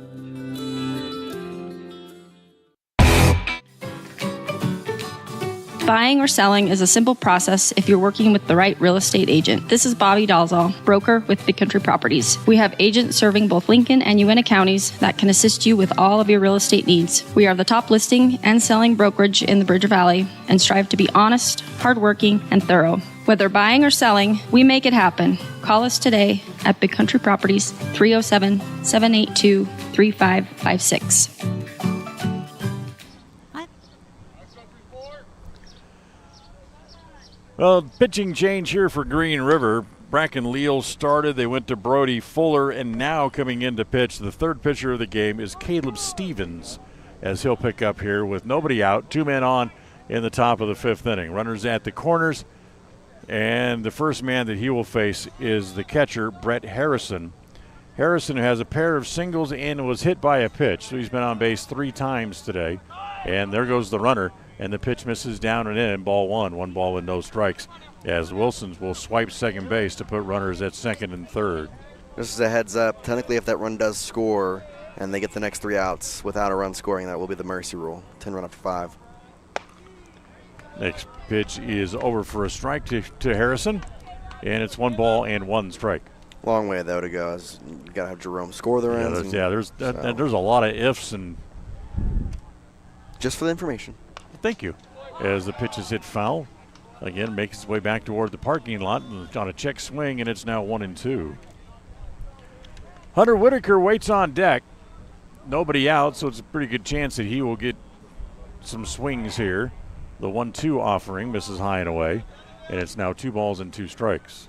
Buying or selling is a simple process if you're working with the right real estate agent. This is Bobby Dalzall, broker with Big Country Properties. We have agents serving both Lincoln and Uinta counties that can assist you with all of your real estate needs. We are the top listing and selling brokerage in the Bridger Valley and strive to be honest, hardworking, and thorough. Whether buying or selling, we make it happen. Call us today at Big Country Properties, 307-782-3556. Well, pitching change here for Green River. Bracken Leal started. They went to Brody Fuller, and now coming in to pitch, the third pitcher of the game is Caleb Stevens, as he'll pick up here with nobody out, 2 men on in the top of the 5th inning. Runners at the corners, and the first man that he will face is the catcher, Brett Harrison. Harrison has a pair of singles and was hit by a pitch, so he's been on base 3 times today. And there goes the runner. And the pitch misses down and in, ball 1 ball and no strikes, as Wilsons will swipe second base to put runners at second and third. Just as a heads up, technically if that run does score and they get the next 3 outs without a run scoring, that will be the mercy rule, 10 run after 5. Next pitch is over for a strike to Harrison, and it's 1 ball and 1 strike. Long way, though, to go. As you got to have Jerome score the runs. There's a lot of ifs. And just for the information. Thank you. As the pitch is hit foul, again makes its way back toward the parking lot on a check swing, and it's now 1-2. Hunter Whitaker waits on deck. Nobody out, so it's a pretty good chance that he will get some swings here. The 1-2 offering misses high and away, and it's now 2 balls and 2 strikes.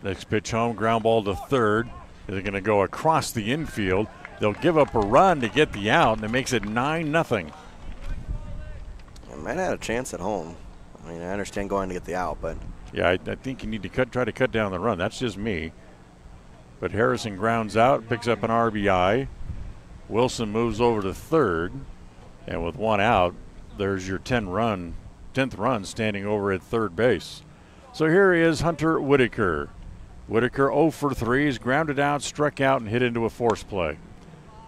Next pitch home, ground ball to third. They're going to go across the infield. They'll give up a run to get the out, and it makes it 9-0. I might have had a chance at home. I mean, I understand going to get the out, but yeah, I think you need to try to cut down the run. That's just me. But Harrison grounds out, picks up an RBI. Wilson moves over to third, and with 1 out, there's your 10th run standing over at third base. So here is Hunter Whitaker. Whitaker 0 for 3. He's grounded out, struck out, and hit into a force play.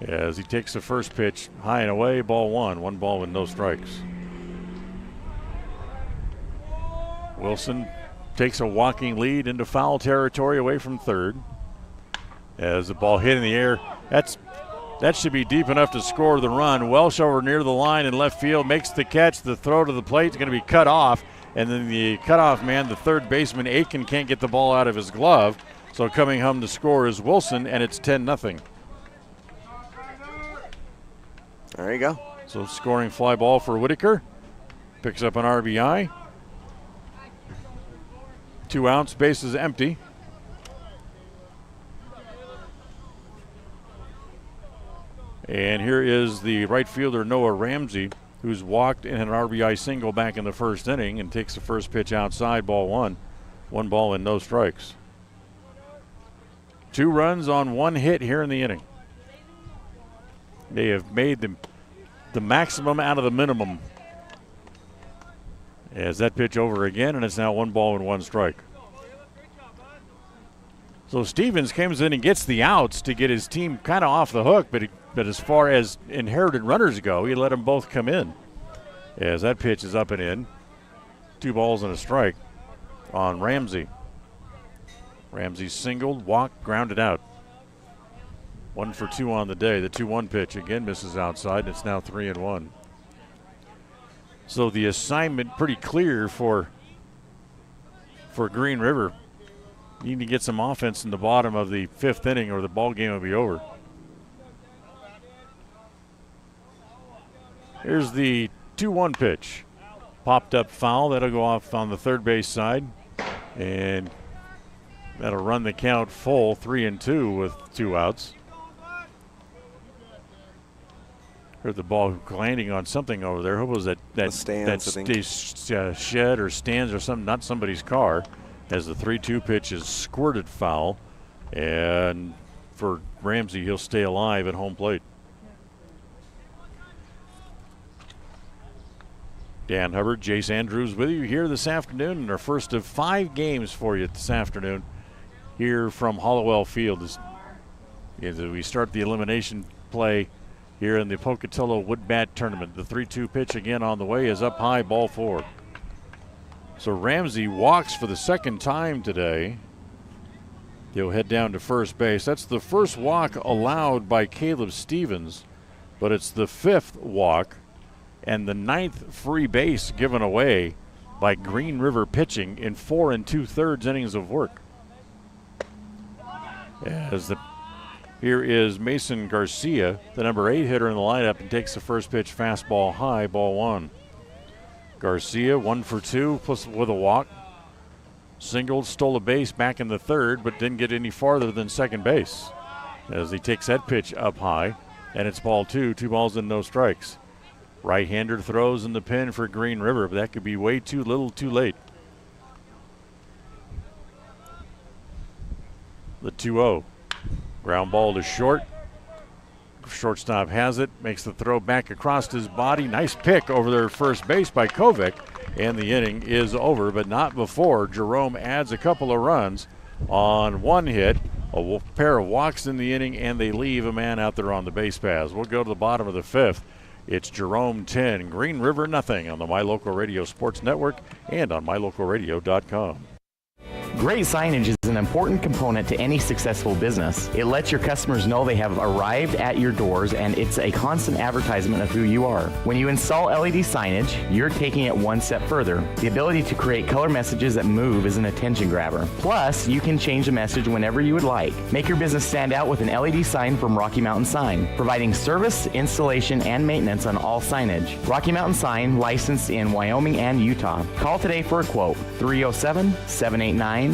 As he takes the first pitch high and away, ball 1. 1 ball with no strikes. Wilson takes a walking lead into foul territory away from third. As the ball hit in the air, that should be deep enough to score the run. Welsh over near the line in left field makes the catch. The throw to the plate is going to be cut off. And then the cutoff man, the third baseman, Aiken, can't get the ball out of his glove. So coming home to score is Wilson, and it's 10-0. There you go. So scoring fly ball for Whitaker. Picks up an RBI. 2 outs, base is empty. And here is the right fielder, Noah Ramsey, who's walked in an RBI single back in the first inning and takes the first pitch outside, ball 1. 1 ball and no strikes. 2 runs on 1 hit here in the inning. They have made the maximum out of the minimum. As that pitch over again, and it's now 1 ball and 1 strike. So Stevens comes in and gets the outs to get his team kind of off the hook, but as far as inherited runners go, he let them both come in. As that pitch is up and in. 2 balls and a strike on Ramsey. Ramsey singled, walked, grounded out. 1 for 2 on the day. The 2-1 pitch again misses outside, and it's now 3-1. So the assignment pretty clear for Green River. You need to get some offense in the bottom of the 5th inning or the ball game will be over. Here's the 2-1 pitch. Popped up foul. That'll go off on the third base side. And that'll run the count full, 3-2 with 2 outs. Heard the ball landing on something over there. Who was that? Shed or stands or something, not somebody's car. As the 3-2 pitch is squirted foul. And for Ramsey, he'll stay alive at home plate. Dan Hubbard, Jace Andrews with you here this afternoon, and our first of 5 games for you this afternoon here from Halliwell Field as we start the elimination play here in the Pocatello Wood Bat Tournament. The 3-2 pitch again on the way is up high, ball 4. So Ramsey walks for the 2nd time today. He'll head down to first base. That's the first walk allowed by Caleb Stevens, but it's the 5th walk and the 9th free base given away by Green River pitching in 4 2/3 innings of work. Here is Mason Garcia, the number 8 hitter in the lineup, and takes the first pitch fastball high, ball 1. Garcia 1 for 2 plus with a walk. Singled, stole a base back in the 3rd, but didn't get any farther than second base. As he takes that pitch up high, and it's ball 2, 2 balls and no strikes. Right-hander throws in the pin for Green River, but that could be way too little too late. The 2-0. Ground ball to short. Shortstop has it, makes the throw back across his body. Nice pick over there first base by Kovic, and the inning is over, but not before Jerome adds a couple of runs on 1 hit, a pair of walks in the inning, and they leave a man out there on the base paths. We'll go to the bottom of the 5th. It's Jerome 10, Green River nothing on the My Local Radio Sports Network and on MyLocalRadio.com. Great signage is an important component to any successful business. It lets your customers know they have arrived at your doors, and it's a constant advertisement of who you are. When you install LED signage, you're taking it one step further. The ability to create color messages that move is an attention grabber. Plus, you can change the message whenever you would like. Make your business stand out with an LED sign from Rocky Mountain Sign, providing service, installation, and maintenance on all signage. Rocky Mountain Sign, licensed in Wyoming and Utah. Call today for a quote, 307-789-5202.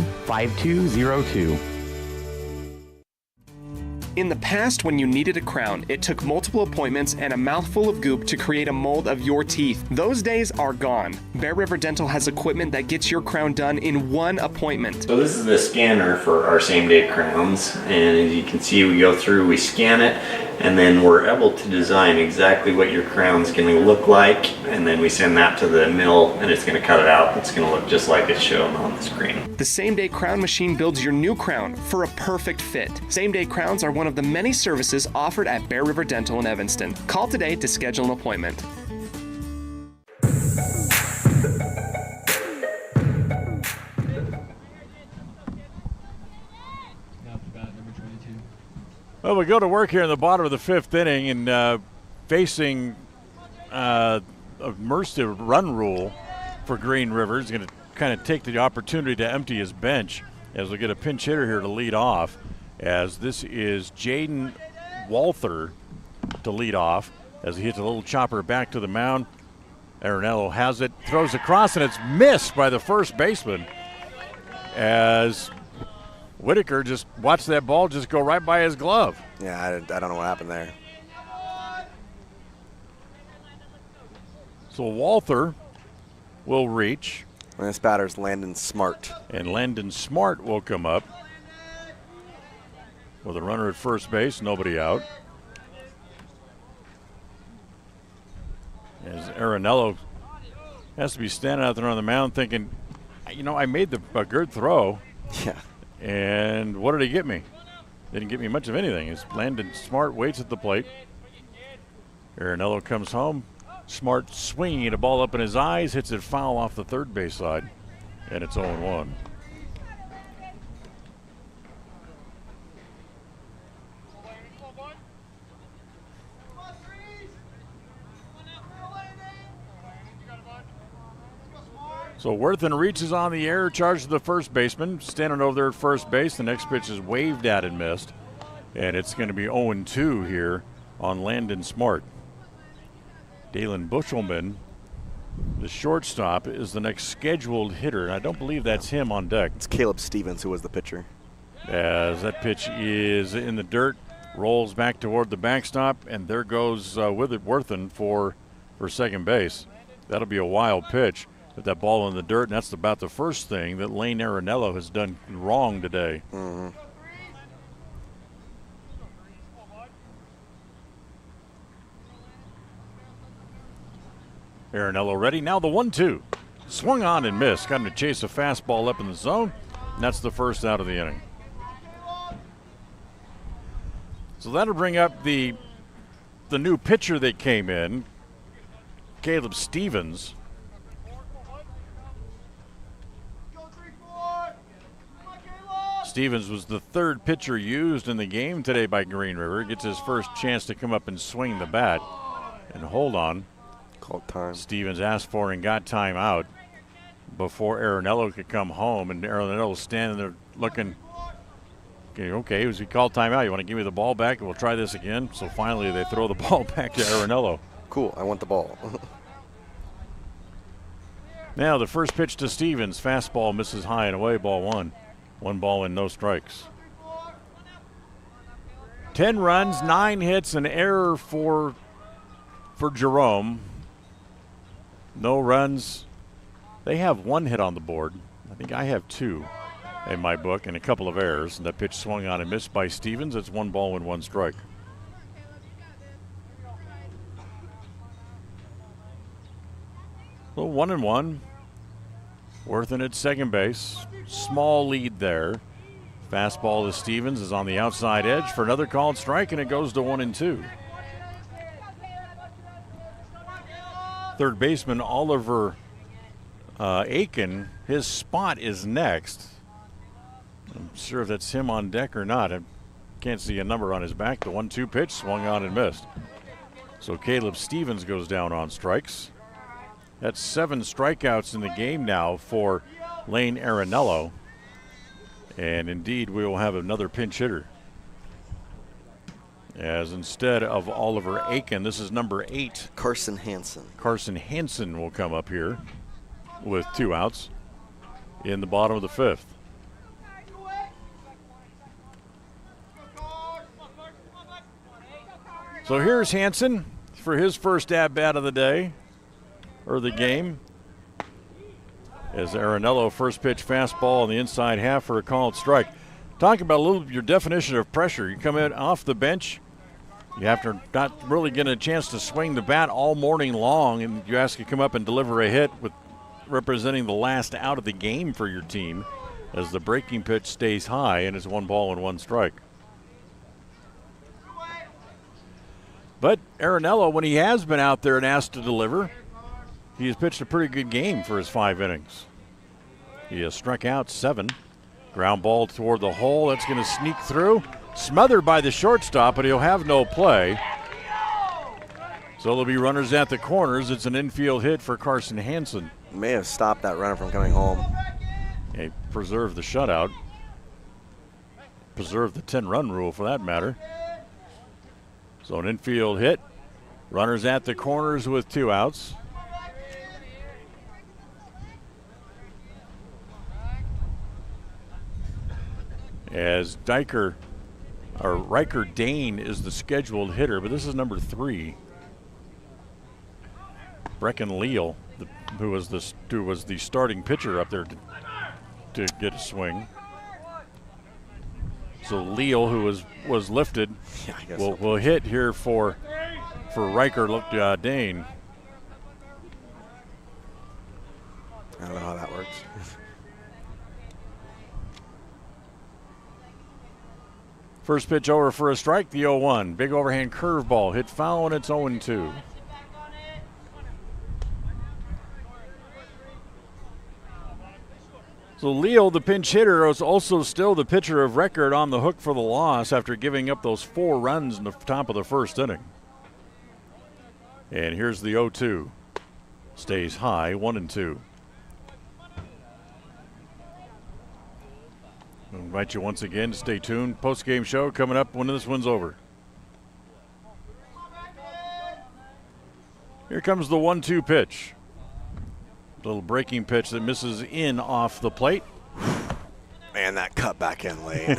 In the past, when you needed a crown, it took multiple appointments and a mouthful of goop to create a mold of your teeth. Those days are gone. Bear River Dental has equipment that gets your crown done in one appointment. So this is the scanner for our same-day crowns, and as you can see, we go through, we scan it, and then we're able to design exactly what your crown's going to look like, and then we send that to the mill, and it's going to cut it out. It's going to look just like it's shown on the screen. The same-day crown machine builds your new crown for a perfect fit. Same-day crowns are one of the many services offered at Bear River Dental in Evanston. Call today to schedule an appointment. Well, we go to work here in the bottom of the fifth inning, and facing a mercy run rule for Green River. He's going to kind of take the opportunity to empty his bench as we get a pinch hitter here to lead off, as this is Jaden Walther to lead off as he hits a little chopper back to the mound. Arenello has it, throws across, and it's missed by the first baseman as Whitaker just watched that ball just go right by his glove. Yeah, I don't know what happened there. So Walther will reach. And this batter's Landon Smart. And Landon Smart will come up with a runner at first base, nobody out. As Arenello has to be standing out there on the mound thinking, you know, I made a good throw. Yeah. And what did he get me? Didn't get me much of anything. As Landon Smart waits at the plate. Arenello comes home. Smart swinging a ball up in his eyes, hits it foul off the third base side, and it's 0-1. So Worthen reaches on the air, charges the first baseman, standing over there at first base. The next pitch is waved at and missed. And it's going to be 0-2 here on Landon Smart. Dalen Bushelman, the shortstop, is the next scheduled hitter. And I don't believe that's him on deck. It's Caleb Stevens who was the pitcher. As that pitch is in the dirt, rolls back toward the backstop, and there goes with it Worthen for second base. That'll be a wild pitch. Put that ball in the dirt, and that's about the first thing that Lane Arenello has done wrong today. Mm-hmm. Arenello ready. Now the 1-2. Swung on and missed. Got him to chase a fastball up in the zone, and that's the first out of the inning. So that'll bring up the new pitcher that came in, Caleb Stevens. Stevens was the third pitcher used in the game today by Green River. Gets his first chance to come up and swing the bat. And hold on. Called time. Stevens asked for and got time out before Arenello could come home. And Arenello was standing there looking, okay, he called timeout. You want to give me the ball back and we'll try this again? So finally they throw the ball back to Arenello. Cool, I want the ball. Now the first pitch to Stevens. Fastball misses high and away, ball one. 1 ball and no strikes. 10 runs, 9 hits, an error for Jerome. No runs. They have 1 hit on the board. I think I have 2 in my book and a couple of errors. And that pitch swung on and missed by Stevens. It's 1 ball and 1 strike. So 1-1. Worthen at second base. Small lead there. Fastball to Stevens is on the outside edge for another called strike, and it goes to 1-2. Third baseman Oliver Aiken, his spot is next. I'm sure if that's him on deck or not. I can't see a number on his back. The 1-2 pitch swung on and missed. So Caleb Stevens goes down on strikes. That's 7 strikeouts in the game now for Lane Arenello. And indeed, we will have another pinch hitter. As instead of Oliver Aiken, this is number 8. Carson Hansen. Carson Hansen will come up here with 2 outs in the bottom of the 5th. So here's Hansen for his first at-bat of the day, or the game. As Arenello, first pitch fastball on the inside half for a called strike. Talk about a little your definition of pressure. You come in off the bench, you have to not really get a chance to swing the bat all morning long, and you ask to come up and deliver a hit with representing the last out of the game for your team as the breaking pitch stays high and it's 1 ball and 1 strike. But Arenello, when he has been out there and asked to deliver, he has pitched a pretty good game for his 5 innings. He has struck out 7. Ground ball toward the hole. That's going to sneak through. Smothered by the shortstop, but he'll have no play. So there'll be runners at the corners. It's an infield hit for Carson Hansen. May have stopped that runner from coming home. He preserved the shutout. Preserved the 10-run rule for that matter. So an infield hit. Runners at the corners with 2 outs. As Riker Dane is the scheduled hitter, but this is number 3. Brecken Leal, who was the starting pitcher up there to get a swing. So Leal, who was lifted, will hit here for Riker Dane. I don't know how that works. First pitch over for a strike, the 0-1. Big overhand curveball, hit foul, and it's 0-2. So Leal, the pinch hitter, is also still the pitcher of record on the hook for the loss after giving up those 4 runs in the top of the first inning. And here's the 0-2. Stays high, 1-2. I invite you once again to stay tuned. Post-game show coming up when this one's over. Here comes the 1-2 pitch. Little breaking pitch that misses in off the plate. Man, that cut back in late.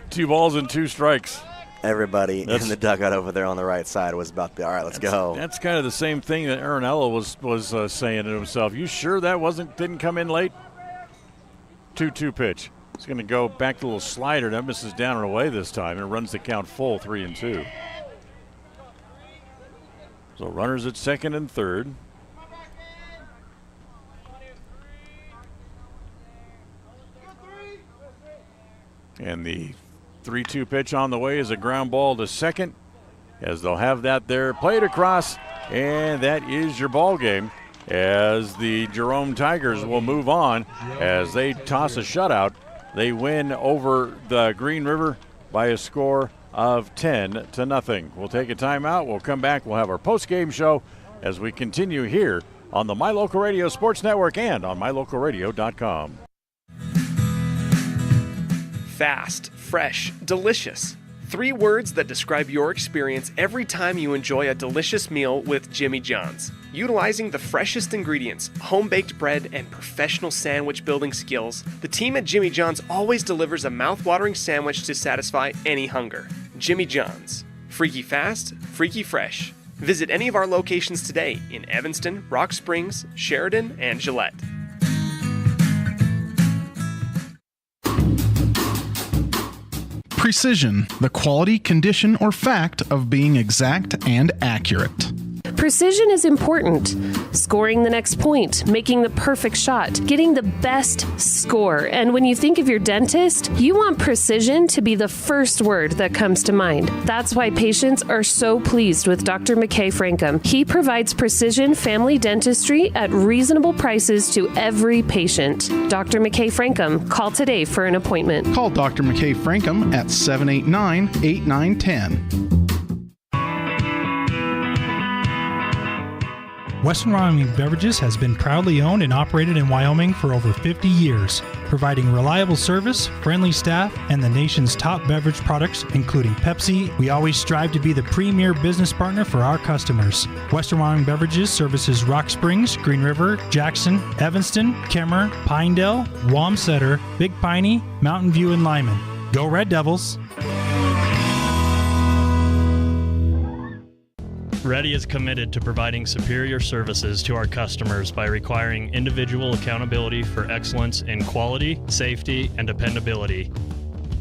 2 balls and 2 strikes. Everybody in the dugout over there on the right side was about to be, all right, let's go. That's kind of the same thing that Arenello was saying to himself. You sure that didn't come in late? 2-2 pitch. It's going to go back to a little slider. That misses down and away this time and runs the count full, 3-2. So runners at second and third. And the 3-2 pitch on the way is a ground ball to second, as they'll have that there played across, and that is your ball game. As the Jerome Tigers will move on as they toss a shutout. They win over the Green River by a score of 10-0. We'll take a timeout. We'll come back. We'll have our post-game show as we continue here on the My Local Radio Sports Network and on mylocalradio.com. Fast, fresh, delicious. 3 words that describe your experience every time you enjoy a delicious meal with Jimmy John's. Utilizing the freshest ingredients, home-baked bread, and professional sandwich building skills, the team at Jimmy John's always delivers a mouth-watering sandwich to satisfy any hunger. Jimmy John's. Freaky fast, freaky fresh. Visit any of our locations today in Evanston, Rock Springs, Sheridan, and Gillette. Precision, the quality, condition, or fact of being exact and accurate. Precision is important. Scoring the next point, making the perfect shot, getting the best score. And when you think of your dentist, you want precision to be the first word that comes to mind. That's why patients are so pleased with Dr. McKay Frankum. He provides precision family dentistry at reasonable prices to every patient. Dr. McKay Frankum, call today for an appointment. Call Dr. McKay Frankum at 789-8910. Western Wyoming Beverages has been proudly owned and operated in Wyoming for over 50 years, providing reliable service, friendly staff, and the nation's top beverage products, including Pepsi. We always strive to be the premier business partner for our customers. Western Wyoming Beverages services Rock Springs, Green River, Jackson, Evanston, Kemmer, Pinedale, Wamsutter, Big Piney, Mountain View, and Lyman. Go Red Devils! Ready is committed to providing superior services to our customers by requiring individual accountability for excellence in quality, safety, and dependability.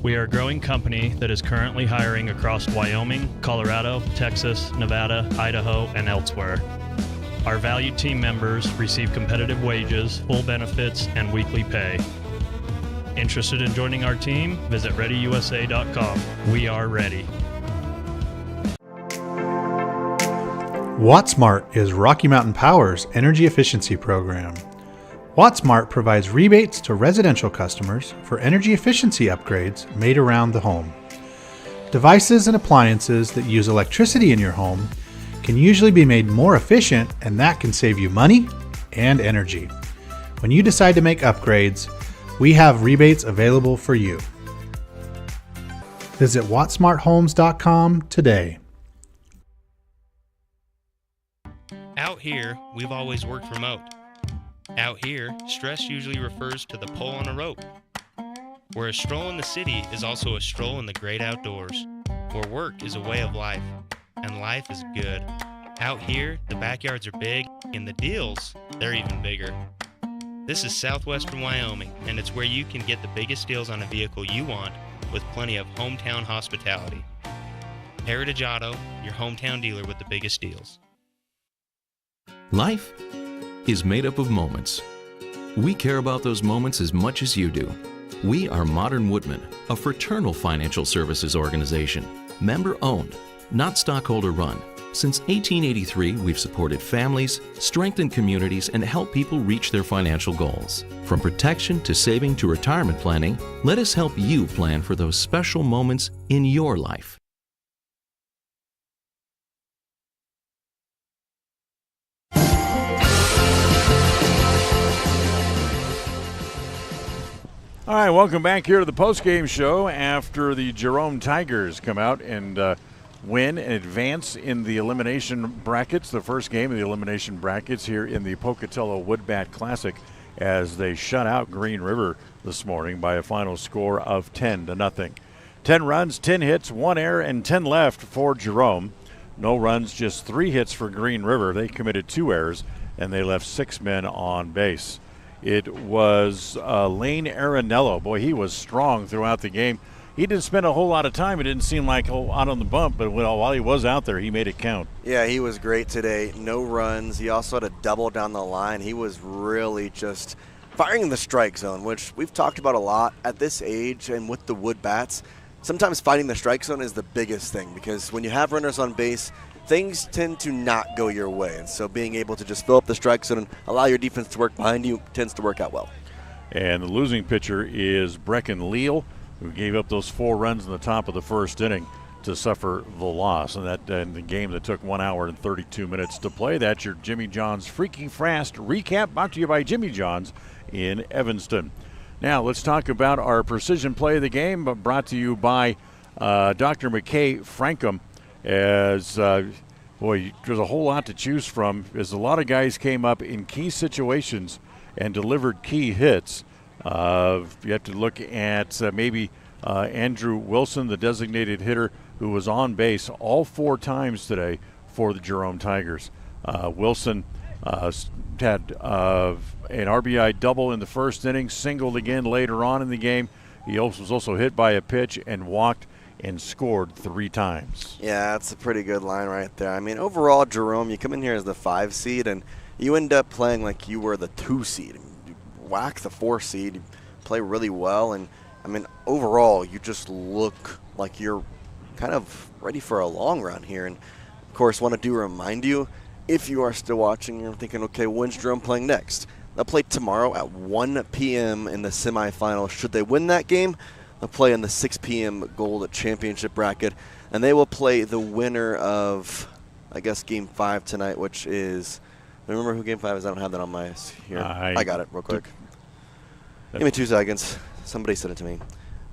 We are a growing company that is currently hiring across Wyoming, Colorado, Texas, Nevada, Idaho, and elsewhere. Our valued team members receive competitive wages, full benefits, and weekly pay. Interested in joining our team? Visit ReadyUSA.com. We are ready. WattSmart is Rocky Mountain Power's energy efficiency program. WattSmart provides rebates to residential customers for energy efficiency upgrades made around the home. Devices and appliances that use electricity in your home can usually be made more efficient, and that can save you money and energy. When you decide to make upgrades, we have rebates available for you. Visit wattsmarthomes.com today. Out here, we've always worked remote. Out here, stress usually refers to the pull on a rope. Where a stroll in the city is also a stroll in the great outdoors. Where work is a way of life, and life is good. Out here, the backyards are big, and the deals, they're even bigger. This is southwestern Wyoming, and it's where you can get the biggest deals on a vehicle you want with plenty of hometown hospitality. Heritage Auto, your hometown dealer with the biggest deals. Life is made up of moments. We care about those moments as much as you do. We are Modern Woodmen, a fraternal financial services organization, member-owned, not stockholder-run. Since 1883, we've supported families, strengthened communities, and helped people reach their financial goals. From protection to saving to retirement planning, let us help you plan for those special moments in your life. All right, welcome back here to the postgame show after the Jerome Tigers come out and win and advance in the elimination brackets, the first game of the elimination brackets here in the Pocatello Woodbat Classic, as they shut out Green River this morning by a final score of 10-0. 10 runs, 10 hits, 1 error, and 10 left for Jerome. No runs, just 3 hits for Green River. They committed 2 errors, and they left 6 men on base. It was Lane Arenello. Boy, he was strong throughout the game. He didn't spend a whole lot of time. It didn't seem like out on the bump, but while he was out there, he made it count. Yeah, he was great today. No runs. He also had a double down the line. He was really just firing in the strike zone, which we've talked about a lot at this age and with the wood bats. Sometimes finding the strike zone is the biggest thing, because when you have runners on base, things tend to not go your way. And so being able to just fill up the strike zone and allow your defense to work behind you tends to work out well. And the losing pitcher is Brecken Leal, who gave up those 4 runs in the top of the first inning to suffer the loss. And that in the game that took 1 hour and 32 minutes to play. That's your Jimmy John's Freaky Fast recap, brought to you by Jimmy John's in Evanston. Now let's talk about our precision play of the game, brought to you by Dr. McKay Frankum. As boy, there's a whole lot to choose from, as a lot of guys came up in key situations and delivered key hits. You have to look at maybe Andrew Wilson, the designated hitter, who was on base all 4 times today for the Jerome Tigers. Wilson had an RBI double in the first inning, singled again later on in the game. He was also hit by a pitch and walked and scored 3 times. Yeah, that's a pretty good line right there. I mean, overall, Jerome, you come in here as the 5 seed, and you end up playing like you were the 2 seed. You whack the 4 seed, you play really well, and, I mean, overall, you just look like you're kind of ready for a long run here. And, of course, want to remind you, if you are still watching, you're thinking, okay, when's Jerome playing next? They'll play tomorrow at 1 p.m. in the semifinal. Should they win that game, they'll play in the 6 p.m. Gold Championship bracket, and they will play the winner of, I guess, Game 5 tonight, which is, remember who Game 5 is? I don't have that on my here. I got it real quick. Give me 2 seconds. Somebody sent it to me.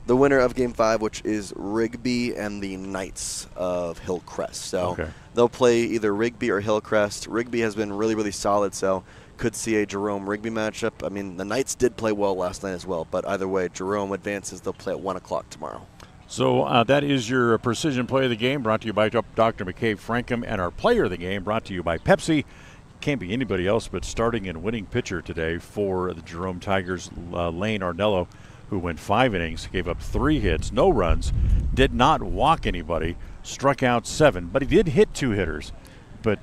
The winner of Game 5, which is Rigby and the Knights of Hillcrest. So they'll play either Rigby or Hillcrest. Rigby has been really, really solid, so could see a Jerome-Rigby matchup. I mean, the Knights did play well last night as well, but either way, Jerome advances. They'll play at 1 o'clock tomorrow. So that is your Precision Play of the Game, brought to you by Dr. McCabe Frankham, and our Player of the Game, brought to you by Pepsi. Can't be anybody else but starting and winning pitcher today for the Jerome Tigers, Lane Arnello, who went 5 innings, gave up 3 hits, no runs, did not walk anybody, struck out 7, but he did hit 2 hitters. But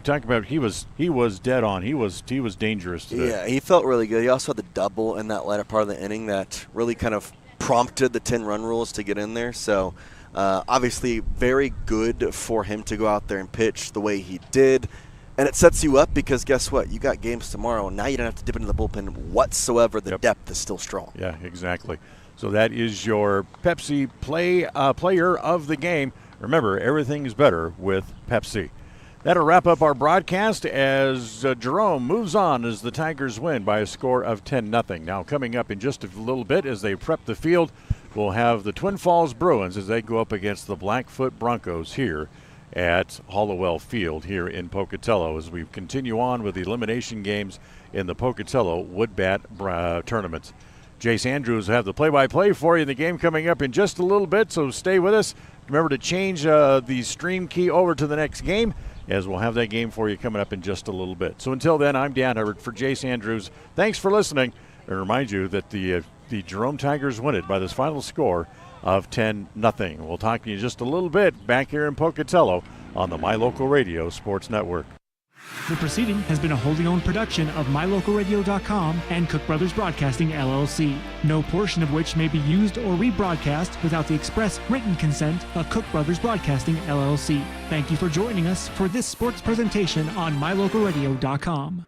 talk about he was dead on. He was dangerous today. Yeah, he felt really good. He also had the double in that latter part of the inning that really kind of prompted the 10-run rules to get in there. So obviously very good for him to go out there and pitch the way he did. And it sets you up because guess what? You got games tomorrow, and now you don't have to dip into the bullpen whatsoever. The depth is still strong. Yeah, exactly. So that is your Pepsi Player of the Game. Remember, everything is better with Pepsi. That'll wrap up our broadcast as Jerome moves on as the Tigers win by a score of 10-0. Now coming up in just a little bit as they prep the field, we'll have the Twin Falls Bruins as they go up against the Blackfoot Broncos here at Halliwell Field here in Pocatello as we continue on with the elimination games in the Pocatello Woodbat tournament. Jace Andrews will have the play-by-play for you in the game coming up in just a little bit, so stay with us. Remember to change the stream key over to the next game, as we'll have that game for you coming up in just a little bit. So until then, I'm Dan Hubbard for Jace Andrews. Thanks for listening, and remind you that the Jerome Tigers win it by this final score of 10-0. We'll talk to you just a little bit back here in Pocatello on the My Local Radio Sports Network. The proceeding has been a wholly owned production of MyLocalRadio.com and Cook Brothers Broadcasting, LLC, no portion of which may be used or rebroadcast without the express written consent of Cook Brothers Broadcasting, LLC. Thank you for joining us for this sports presentation on MyLocalRadio.com.